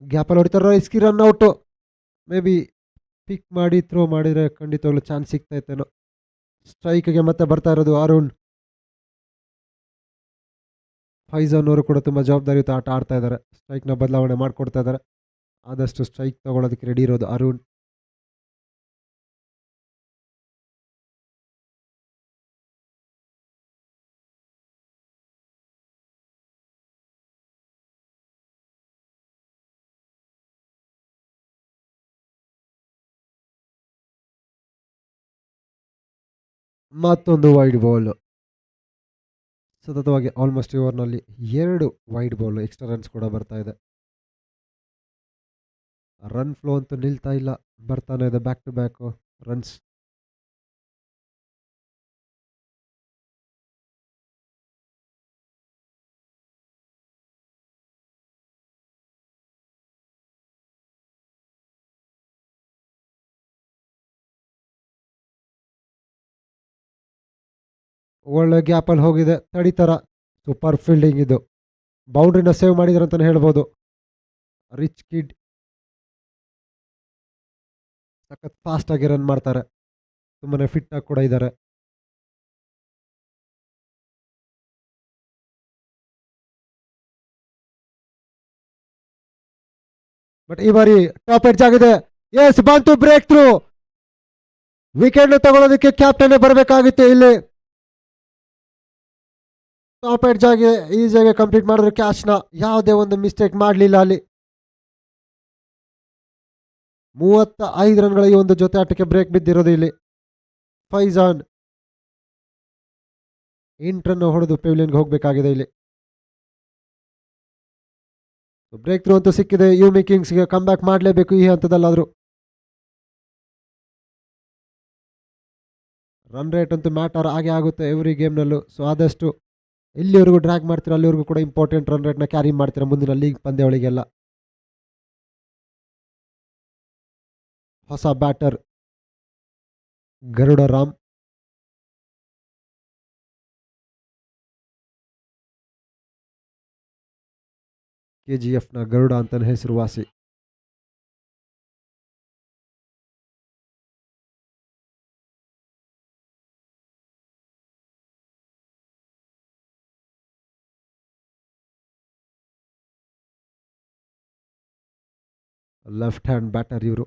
ಗ್ಯಾಪಲ್ಲಿ ಹೊಡಿತಾರ, ಇಸ್ಕಿ ರನ್ ಔಟು. ಮೇ ಬಿ ಪಿಕ್ ಮಾಡಿ ಥ್ರೋ ಮಾಡಿದರೆ ಖಂಡಿತವಾಗ್ಲೂ ಚಾನ್ಸ್ ಸಿಗ್ತಾ ಇತ್ತೇನೋ. ಸ್ಟ್ರೈಕ್ಗೆ ಮತ್ತೆ ಬರ್ತಾ ಇರೋದು ಅರುಣ್. ಫೈಜಾನ್ ಅವರು ಕೂಡ ತುಂಬ ಜವಾಬ್ದಾರಿಯುತ ಆಟ ಆಡ್ತಾ ಇದ್ದಾರೆ. ಸ್ಟ್ರೈಕ್ನ ಬದಲಾವಣೆ ಮಾಡಿಕೊಡ್ತಾ ಇದ್ದಾರೆ. ಆದಷ್ಟು ಸ್ಟ್ರೈಕ್ ತಗೊಳ್ಳೋದಕ್ಕೆ ರೆಡಿ ಇರೋದು ಅರುಣ್. ಮತ್ತೊಂದು ವೈಡ್ ಬಾಲ್. ಸತತವಾಗಿ ಆಲ್ಮೋಸ್ಟ್ ಈ ಓವರ್ನಲ್ಲಿ 2 ವೈಡ್ ಬಾಲ್, ಎಕ್ಸ್ಟ್ರಾ ರನ್ಸ್ ಕೂಡ ಬರ್ತಾ ಇದೆ. ರನ್ ಫ್ಲೋ ಅಂತೂ ನಿಲ್ತಾ ಇಲ್ಲ, ಬರ್ತಾನೆ ಇದೆ ಬ್ಯಾಕ್ ಟು ಬ್ಯಾಕ್ ರನ್ಸ್. ಒಳ್ಳೆ ಗ್ಯಾಪಲ್ಲಿ ಹೋಗಿದೆ, ತಡಿತರ. ಸೂಪರ್ ಫೀಲ್ಡಿಂಗ್ ಇದು. ಬೌಂಡ್ರಿನ ಸೇವ್ ಮಾಡಿದ್ರು ಅಂತಲೇ ಹೇಳ್ಬೋದು. ರಿಚ್ ಕಿಡ್ ಸಖತ್ ಫಾಸ್ಟಾಗಿ ರನ್ ಮಾಡ್ತಾರೆ, ತುಂಬಾ ಫಿಟ್ಟಾಗಿ ಕೂಡ ಇದ್ದಾರೆ. ಬಟ್ ಈ ಬಾರಿ ಟಾಪ್ ಎಡ್ಜ್ ಆಗಿದೆ. ಎಸ್, ಬಂತು ಬ್ರೇಕ್ ಥ್ರೂ. ವಿಕೆಟ್ ತಗೊಳ್ಳೋದಕ್ಕೆ ಕ್ಯಾಪ್ಟನ್ ಬರಬೇಕಾಗಿತ್ತು ಇಲ್ಲಿ. ಟಾಪ್ ಎಡ್ಜ್ ಆಗಿ ಈಸಿಯಾಗಿ ಕಂಪ್ಲೀಟ್ ಮಾಡಿದ್ರು ಕ್ಯಾಚ್ನ. ಯಾವುದೇ ಒಂದು ಮಿಸ್ಟೇಕ್ ಮಾಡಲಿಲ್ಲ ಅಲ್ಲಿ. 35 ರನ್ಗಳ ಈ ಒಂದು ಜೊತೆ ಆಟಕ್ಕೆ ಬ್ರೇಕ್ ಬಿದ್ದಿರೋದು ಇಲ್ಲಿ. ಫೈಜಾನ್ 8 ರನ್ ಹೊಡೆದು ಪೆವಿಲಿಯನ್ಗೆ ಹೋಗಬೇಕಾಗಿದೆ ಇಲ್ಲಿ. ಬ್ರೇಕ್ ಥ್ರೂ ಅಂತೂ ಸಿಕ್ಕಿದೆ. ಯುಮಿ ಕಿಂಗ್ಸ್ಗೆ ಕಮ್ ಬ್ಯಾಕ್ ಮಾಡಲೇಬೇಕು ಈ ಹಂತದಲ್ಲಾದರೂ. ರನ್ ರೇಟ್ ಅಂತೂ ಮ್ಯಾಟರ್ ಆಗೇ ಆಗುತ್ತೆ ಎವ್ರಿ ಗೇಮ್ನಲ್ಲೂ. ಸೊ ಆದಷ್ಟು ಎಲ್ಲಿವರೆಗೂ ಡ್ರ್ಯಾಗ್ ಮಾಡ್ತೀರಾ ಅಲ್ಲಿವರೆಗೂ ಕೂಡ ಇಂಪಾರ್ಟೆಂಟ್ ರನ್ ರೇಟ್ನ ಕ್ಯಾರಿ ಮಾಡ್ತೀರಾ ಮುಂದಿನ ಲೀಗ್ ಪಂದ್ಯಾವಳಿಗೆಲ್ಲ. ಹೊಸ ಬ್ಯಾಟರ್ ಗರುಡ ರಾಮ್. KGFನ ಗರುಡ ಅಂತಲೇ ಹೆಸರುವಾಸಿ. ಲೆಫ್ಟ್ ಹ್ಯಾಂಡ್ ಬ್ಯಾಟರ್ ಇವರು.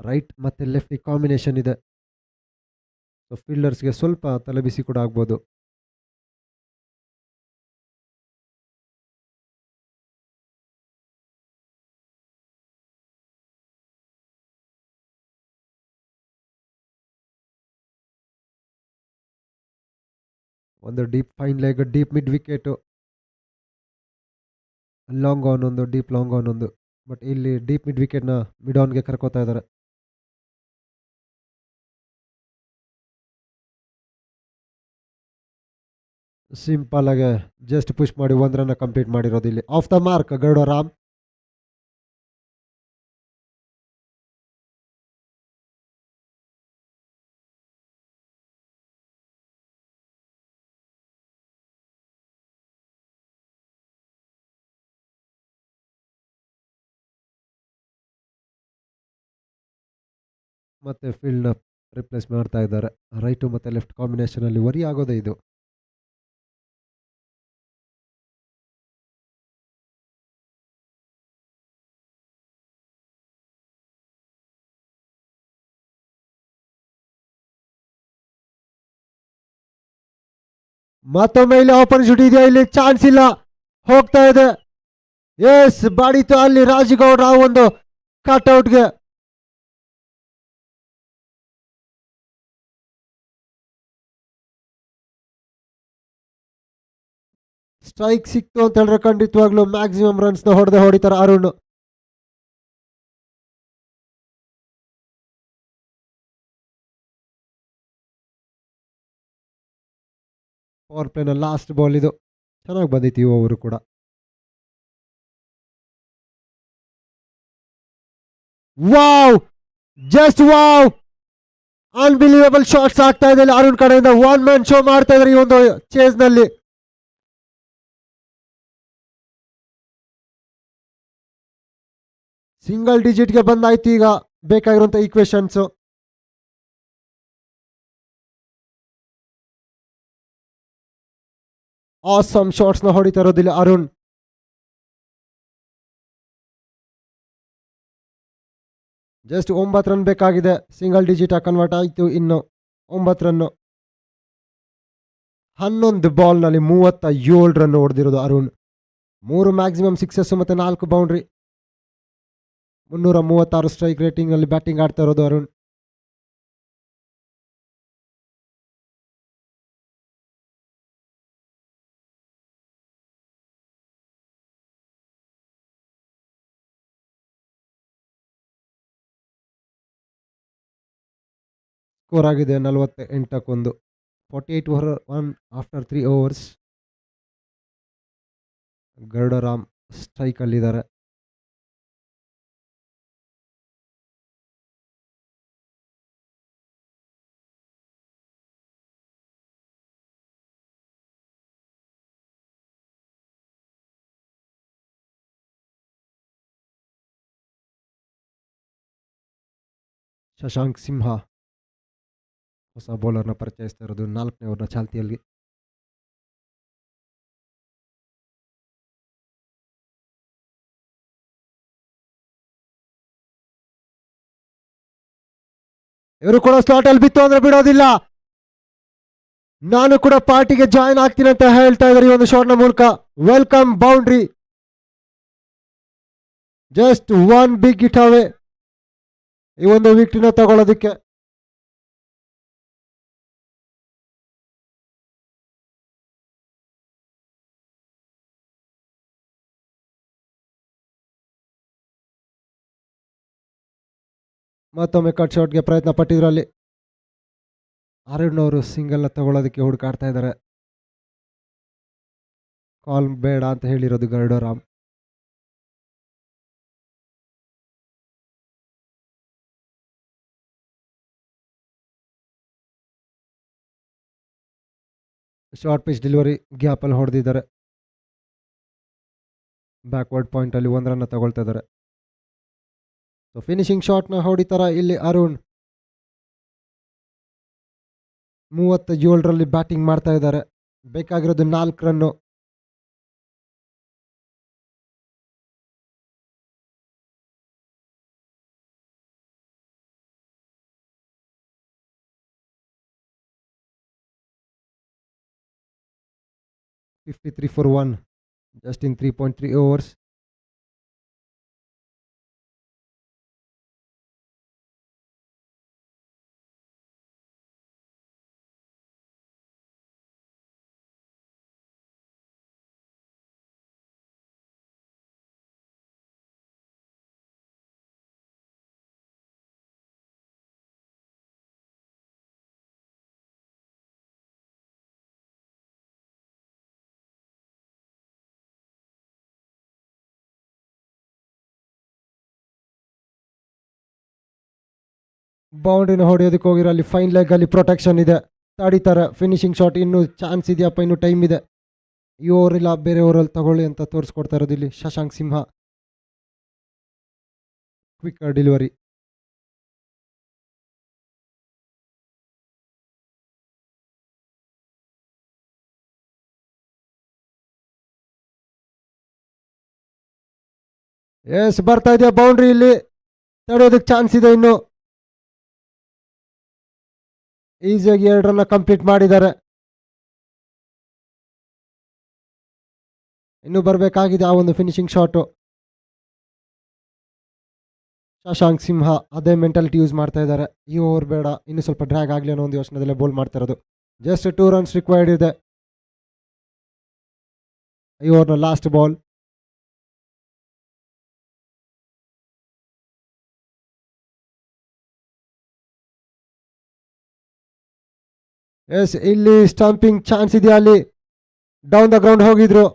ರೈಟ್ ಮತ್ತು ಲೆಫ್ಟ್ ಕಾಂಬಿನೇಷನ್ ಇದೆ. ಸೊ ಫೀಲ್ಡರ್ಸ್ಗೆ ಸ್ವಲ್ಪ ತಲೆಬಿಸಿ ಕೂಡ ಆಗ್ಬೋದು. ಒಂದು deep fine leg, deep mid wicket, long on ಒಂದು, ಡೀಪ್ ಲಾಂಗ್ ಆನ್ ಒಂದು. ಬಟ್ ಇಲ್ಲಿ ಡೀಪ್ ಮಿಡ್ ವಿಕೆಟ್ನ ಮಿಡ್ ಆನ್ಗೆ ಕರ್ಕೋತಾ ಇದ್ದಾರೆ. ಸಿಂಪಲ್ ಆಗಿ ಜಸ್ಟ್ ಪುಷ್ ಮಾಡಿ 1 ರನ್ ಕಂಪ್ಲೀಟ್ ಮಾಡಿರೋದು ಇಲ್ಲಿ. Of the mark Garuda Ram. ಮತ್ತೆ ಫೀಲ್ಡ್ನ ರಿಪ್ಲೇಸ್ ಮಾಡ್ತಾ ಇದ್ದಾರೆ. ರೈಟು ಮತ್ತು ಲೆಫ್ಟ್ ಕಾಂಬಿನೇಷನಲ್ಲಿ ವರಿ ಆಗೋದೇ ಇದು. ಮತ್ತೊಮ್ಮೆ ಇಲ್ಲಿ ಆಪರ್ಚುನಿಟಿ ಇದೆಯಾ, ಇಲ್ಲಿ ಚಾನ್ಸ್ ಇಲ್ಲ, ಹೋಗ್ತಾ ಇದೆ. ಎಸ್, ಬಾಡಿತು ಅಲ್ಲಿ ರಾಜಗೌಡ ಆ ಒಂದು ಕಟ್ಔಟ್ಗೆ. ಸ್ಟ್ರೈಕ್ ಸಿಕ್ತು ಅಂತ ಹೇಳಿದ್ರೆ ಖಂಡಿತವಾಗ್ಲೂ ಮ್ಯಾಕ್ಸಿಮಮ್ ರನ್ಸ್ ನ ಹೊಡಿತಾರೆ ಅರುಣ್. ಪವರ್ ಪ್ಲೇನ ಲಾಸ್ಟ್ ಬಾಲ್ ಇದು, ಚೆನ್ನಾಗಿ ಬಂದಿತ್ತು ಈ ಓವರು ಕೂಡ. Wow, just wow, unbelievable shots ಆಗ್ತಾ ಇದೆ ಅರುಣ್ ಕಡೆಯಿಂದ. ಒನ್ ಮ್ಯಾನ್ ಶೋ ಮಾಡ್ತಾ ಇದ್ದಾರೆ ಈ ಒಂದು ಚೇಸ್ ನಲ್ಲಿ. ಸಿಂಗಲ್ ಡಿಜಿಟ್ಗೆ ಬಂದಾಯ್ತು ಈಗ ಬೇಕಾಗಿರುವಂತ ಈಕ್ವೇಶನ್ಸ್. ಆಸಮ್ ಶಾಟ್ಸ್ ನ ಹೊಡಿತಾ ಇರೋದಿಲ್ಲ ಅರುಣ್. ಜಸ್ಟ್ 9 ರನ್ ಬೇಕಾಗಿದೆ, ಸಿಂಗಲ್ ಡಿಜಿಟ್ ಕನ್ವರ್ಟ್ ಆಯ್ತು. ಇನ್ನು 9 ರನ್ನು, 11 ಬಾಲ್ ನಲ್ಲಿ 37 ರನ್ ಹೊಡೆದಿರೋದು ಅರುಣ್. 3 ಮ್ಯಾಕ್ಸಿಮಮ್ ಸಿಕ್ಸಸ್ ಮತ್ತೆ 4 ಬೌಂಡ್ರಿ. 336 ಸ್ಟ್ರೈಕ್ ರೇಟಿಂಗ್ ನಲ್ಲಿ ಬ್ಯಾಟಿಂಗ್ ಆಡ್ತಾ ಇರೋದು ಅರುಣ್. ಸ್ಕೋರ್ ಆಗಿದೆ 48-1. 48 ಆಫ್ಟರ್ 3 overs. ಗರುಡರಾಮ್ ಸ್ಟ್ರೈಕ್ ಅಲ್ಲಿದ್ದಾರೆ. ಶಶಾಂಕ್ ಸಿಂಹ ಹೊಸ ಬೌಲರ್ನ ಪರಿಚಯಿಸ್ತಾ ಇರೋದು 4ನೇ ಓವರ್ನ ಚಾಲ್ತಿಯಲ್ಲಿ. ಇವರು ಕೂಡ ಸ್ಲಾಟ್ ಅಲ್ಲಿ ಬಿತ್ತು ಅಂದ್ರೆ ಬಿಡೋದಿಲ್ಲ. ನಾನು ಕೂಡ ಪಾರ್ಟಿಗೆ ಜಾಯಿನ್ ಆಗ್ತೀನಿ ಅಂತ ಹೇಳ್ತಾ ಇದ್ದಾರೆ ಈ ಒಂದು ಶಾಟ್ ನ ಮೂಲಕ. Welcome boundary, just 1 big hit away ಈ ಒಂದು ವಿಕೆಟ್ನ ತಗೊಳ್ಳೋದಕ್ಕೆ. ಮತ್ತೊಮ್ಮೆ ಕಟ್ ಶಾಟ್ಗೆ ಪ್ರಯತ್ನ ಪಟ್ಟಿದ್ರಲ್ಲಿ ಅರುಣ್ ಅವರು ಸಿಂಗಲ್ನ ತಗೊಳ್ಳೋದಕ್ಕೆ ಹುಡುಕಾಡ್ತಾ ಇದ್ದಾರೆ. ಕಾಲ್ ಬೇಡ ಅಂತ ಹೇಳಿರೋದು ಗರುಡರಾಮ್. ಶಾರ್ಟ್ ಪಿಚ್ ಡೆಲಿವರಿ ಗ್ಯಾಪಲ್ಲಿ ಹೊಡೆದಿದ್ದಾರೆ. ಬ್ಯಾಕ್ವರ್ಡ್ ಪಾಯಿಂಟಲ್ಲಿ 1 ರನ್ನ ತಗೊಳ್ತಾ ಇದ್ದಾರೆ. ಸೊ ಫಿನಿಶಿಂಗ್ ಶಾಟ್ನ ಹೊಡಿತಾರ ಇಲ್ಲಿ ಅರುಣ್. 37ರಲ್ಲಿ ಬ್ಯಾಟಿಂಗ್ ಮಾಡ್ತಾ ಇದ್ದಾರೆ. ಬೇಕಾಗಿರೋದು 4 run. $53 for 1 just in 3.3 overs. ಬೌಂಡ್ರಿನ ಹೊಡೆಯೋದಕ್ಕೆ ಹೋಗಿರೋ ಅಲ್ಲಿ ಫೈನ್ ಲೆಗ್ ಅಲ್ಲಿ ಪ್ರೊಟೆಕ್ಷನ್ ಇದೆ, ತಡೀತಾರೆ. ಫಿನಿಶಿಂಗ್ ಶಾಟ್ ಇನ್ನೂ ಚಾನ್ಸ್ ಇದೆಯಪ್ಪ, ಇನ್ನೂ ಟೈಮ್ ಇದೆ. ಈ ಓವರ್ ಇಲ್ಲ ಬೇರೆ ಓವರಲ್ಲಿ ತಗೊಳ್ಳಿ ಅಂತ ತೋರಿಸ್ಕೊಡ್ತಾ ಇರೋದು ಇಲ್ಲಿ Shashank Simha. Quick delivery. Yes, ಬರ್ತಾ ಇದೆಯಾ ಬೌಂಡ್ರಿ, ಇಲ್ಲಿ ತಡೆಯೋದಕ್ಕೆ ಚಾನ್ಸ್ ಇದೆ. ಇನ್ನು ಈಸಿಯಾಗಿ 2 ರನ್ನ ಕಂಪ್ಲೀಟ್ ಮಾಡಿದ್ದಾರೆ. ಇನ್ನೂ ಬರಬೇಕಾಗಿದೆ ಆ ಒಂದು ಫಿನಿಶಿಂಗ್ ಶಾಟು. ಶಶಾಂಕ್ ಸಿಂಹ ಅದೇ ಮೆಂಟಾಲಿಟಿ ಯೂಸ್ ಮಾಡ್ತಾ ಇದ್ದಾರೆ. ಈ ಓವರ್ ಬೇಡ, ಇನ್ನೂ ಸ್ವಲ್ಪ ಡ್ರ್ಯಾಗ್ ಆಗಲಿ ಅನ್ನೋ ಒಂದು ಯೋಚನೆದಲ್ಲೇ ಬೋಲ್ ಮಾಡ್ತಾ ಇರೋದು. ಜಸ್ಟ್ 2 ರನ್ಸ್ ರಿಕ್ವೈರ್ಡ್ ಇದೆ ಈ ಓವರ್ನ ಲಾಸ್ಟ್ ಬಾಲ್. ಎಸ್, ಇಲ್ಲಿ ಸ್ಟಂಪಿಂಗ್ ಚಾನ್ಸ್ ಇದೆಯಾ? ಅಲ್ಲಿ ಡೌನ್ ದ ಗ್ರೌಂಡ್ ಹೋಗಿದ್ರು,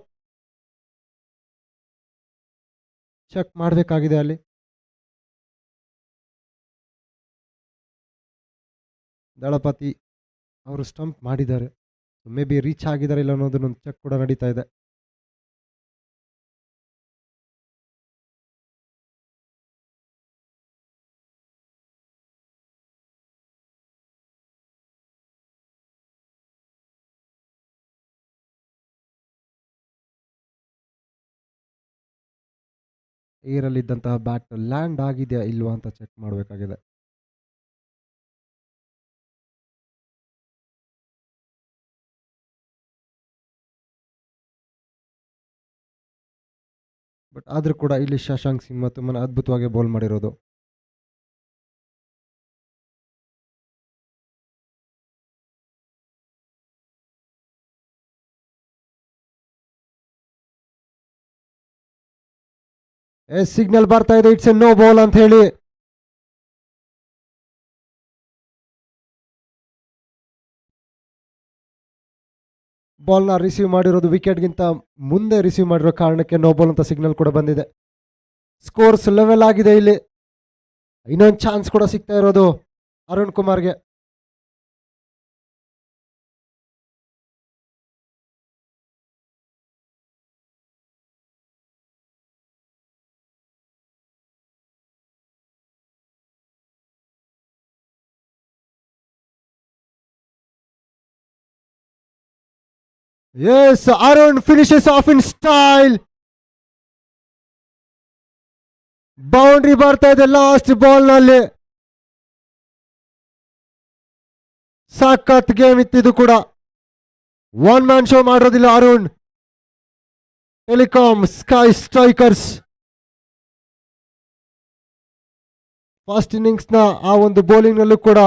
ಚೆಕ್ ಮಾಡಬೇಕಾಗಿದೆ ಅಲ್ಲಿ. ದಳಪತಿ ಅವರು ಸ್ಟಂಪ್ ಮಾಡಿದ್ದಾರೆ, ಮೇ ಬಿ ರೀಚ್ ಆಗಿದ್ದಾರೆ ಇಲ್ಲ ಅನ್ನೋದನ್ನೊಂದು ಚೆಕ್ ಕೂಡ ನಡೀತಾ ಇದೆ. ಏರಲ್ಲಿದ್ದಂತಹ ಬ್ಯಾಟ್ ಲ್ಯಾಂಡ್ ಆಗಿದೆಯಾ ಇಲ್ವಾ ಅಂತ ಚೆಕ್ ಮಾಡಬೇಕಾಗಿದೆ. ಬಟ್ ಆದರೂ ಕೂಡ ಇಲ್ಲಿ ಶಶಾಂಕ್ ಸಿಂಹ ತುಂಬಾ ಅದ್ಭುತವಾಗಿ ಬೌಲ್ ಮಾಡಿರೋದು. ಸಿಗ್ನಲ್ ಬರ್ತಾ ಇದೆ, ಇಟ್ಸ್ ಎ ನೋ ಬಾಲ್ ಅಂತ ಹೇಳಿ. ಬಾಲ್ನ ರಿಸೀವ್ ಮಾಡಿರೋದು ವಿಕೆಟ್ಗಿಂತ ಮುಂದೆ ರಿಸೀವ್ ಮಾಡಿರೋ ಕಾರಣಕ್ಕೆ ನೋ ಬಾಲ್ ಅಂತ ಸಿಗ್ನಲ್ ಕೂಡ ಬಂದಿದೆ. ಸ್ಕೋರ್ಸ್ ಲೆವೆಲ್ ಆಗಿದೆ. ಇಲ್ಲಿ ಇನ್ನೊಂದು ಚಾನ್ಸ್ ಕೂಡ ಸಿಗ್ತಾ ಇರೋದು ಅರುಣ್ ಕುಮಾರ್ಗೆ. Yes, Arun finishes off in style. Boundary ಬರ್ತಾ ಇದೆ ಲಾಸ್ಟ್ ಬಾಲ್ ನಲ್ಲಿ. ಸಖತ್ ಗೇಮ್ ಇತ್ತಿದು ಕೂಡ. ಒನ್ ಮ್ಯಾನ್ ಶೋ ಮಾಡೋದಿಲ್ಲ Arun. Telecom sky strikers first innings ನ ಆ ಒಂದು ಬೌಲಿಂಗ್ ನಲ್ಲೂ ಕೂಡ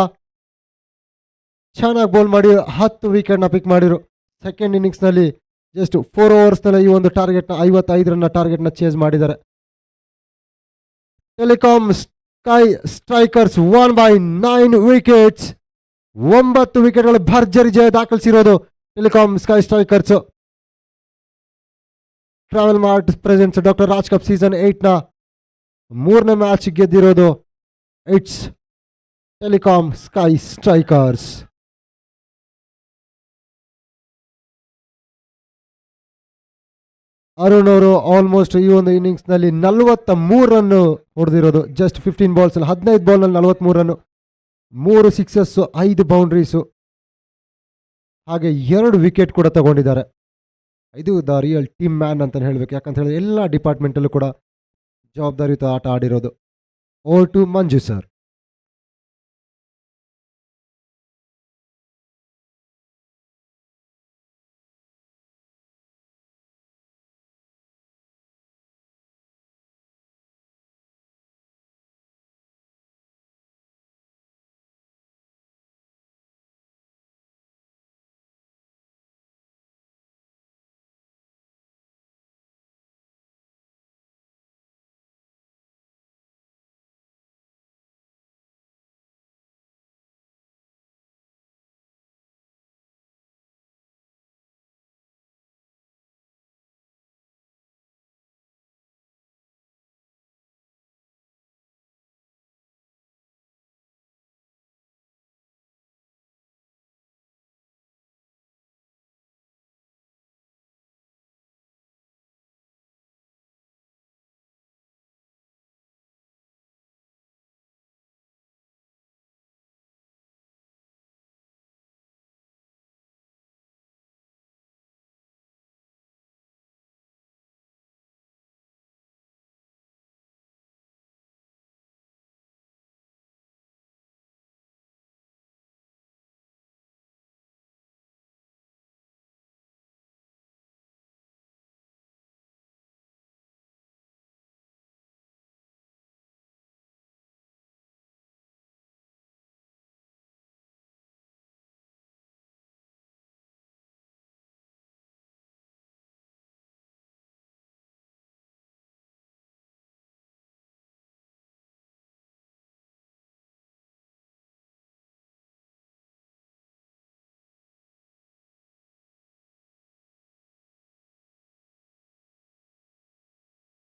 ಚೆನ್ನಾಗಿ ಬೌಲ್ ಮಾಡಿ 10 ವಿಕೆಟ್ ನ ಪಿಕ್ ಮಾಡಿರು. ಸೆಕೆಂಡ್ ಇನ್ನಿಂಗ್ಸ್ ನಲ್ಲಿ ಜಸ್ಟ್ 4 ಓವರ್ಸ್ ನಲ್ಲಿ ಈ ಒಂದು ಟಾರ್ಗೆಟ್ ನ 55 ರನ್ನ ಟಾರ್ಗೆಟ್ ನ ಚೇಸ್ ಮಾಡಿದ್ದಾರೆ. Telecom sky Strikers 1/9 wickets. 9 ವಿಕೆಟ್ಗಳು ಭರ್ಜರಿ ಜಯ ದಾಖಲಿಸಿರೋದು Telecom sky Strikers. Travel Mart presents Doctor Raj Cup season 8 ನ 3ನೇ ಮ್ಯಾಚ್ ಗೆದ್ದಿರೋದು it's Telecom sky Strikers. Arun ಅವರು ಆಲ್ಮೋಸ್ಟ್ ಈ ಒಂದು ಇನ್ನಿಂಗ್ಸ್ ನಲ್ಲಿ 43 ರನ್ ಹೊಡೆದಿರೋದು. ಜಸ್ಟ್ 15 ಬಾಲ್ಸ್ ಅಲ್ಲಿ 15 ಬಾಲ್ ನಲ್ಲಿ 43 ರನ್, 3 ಸಿಕ್ಸಸ್, 5 ಬೌಂಡ್ರೀಸು, ಹಾಗೆ 2 ವಿಕೆಟ್ ಕೂಡ ತಗೊಂಡಿದ್ದಾರೆ. ಇದು ದ ರಿಯಲ್ ಟೀಮ್ ಮ್ಯಾನ್ ಅಂತ ಹೇಳ್ಬೇಕು. ಯಾಕಂತ ಹೇಳಿದ್ರೆ ಎಲ್ಲ ಡಿಪಾರ್ಟ್ಮೆಂಟಲ್ಲೂ ಕೂಡ ಜವಾಬ್ದಾರಿಯುತ ಆಟ ಆಡಿರೋದು. Over to Manju sir.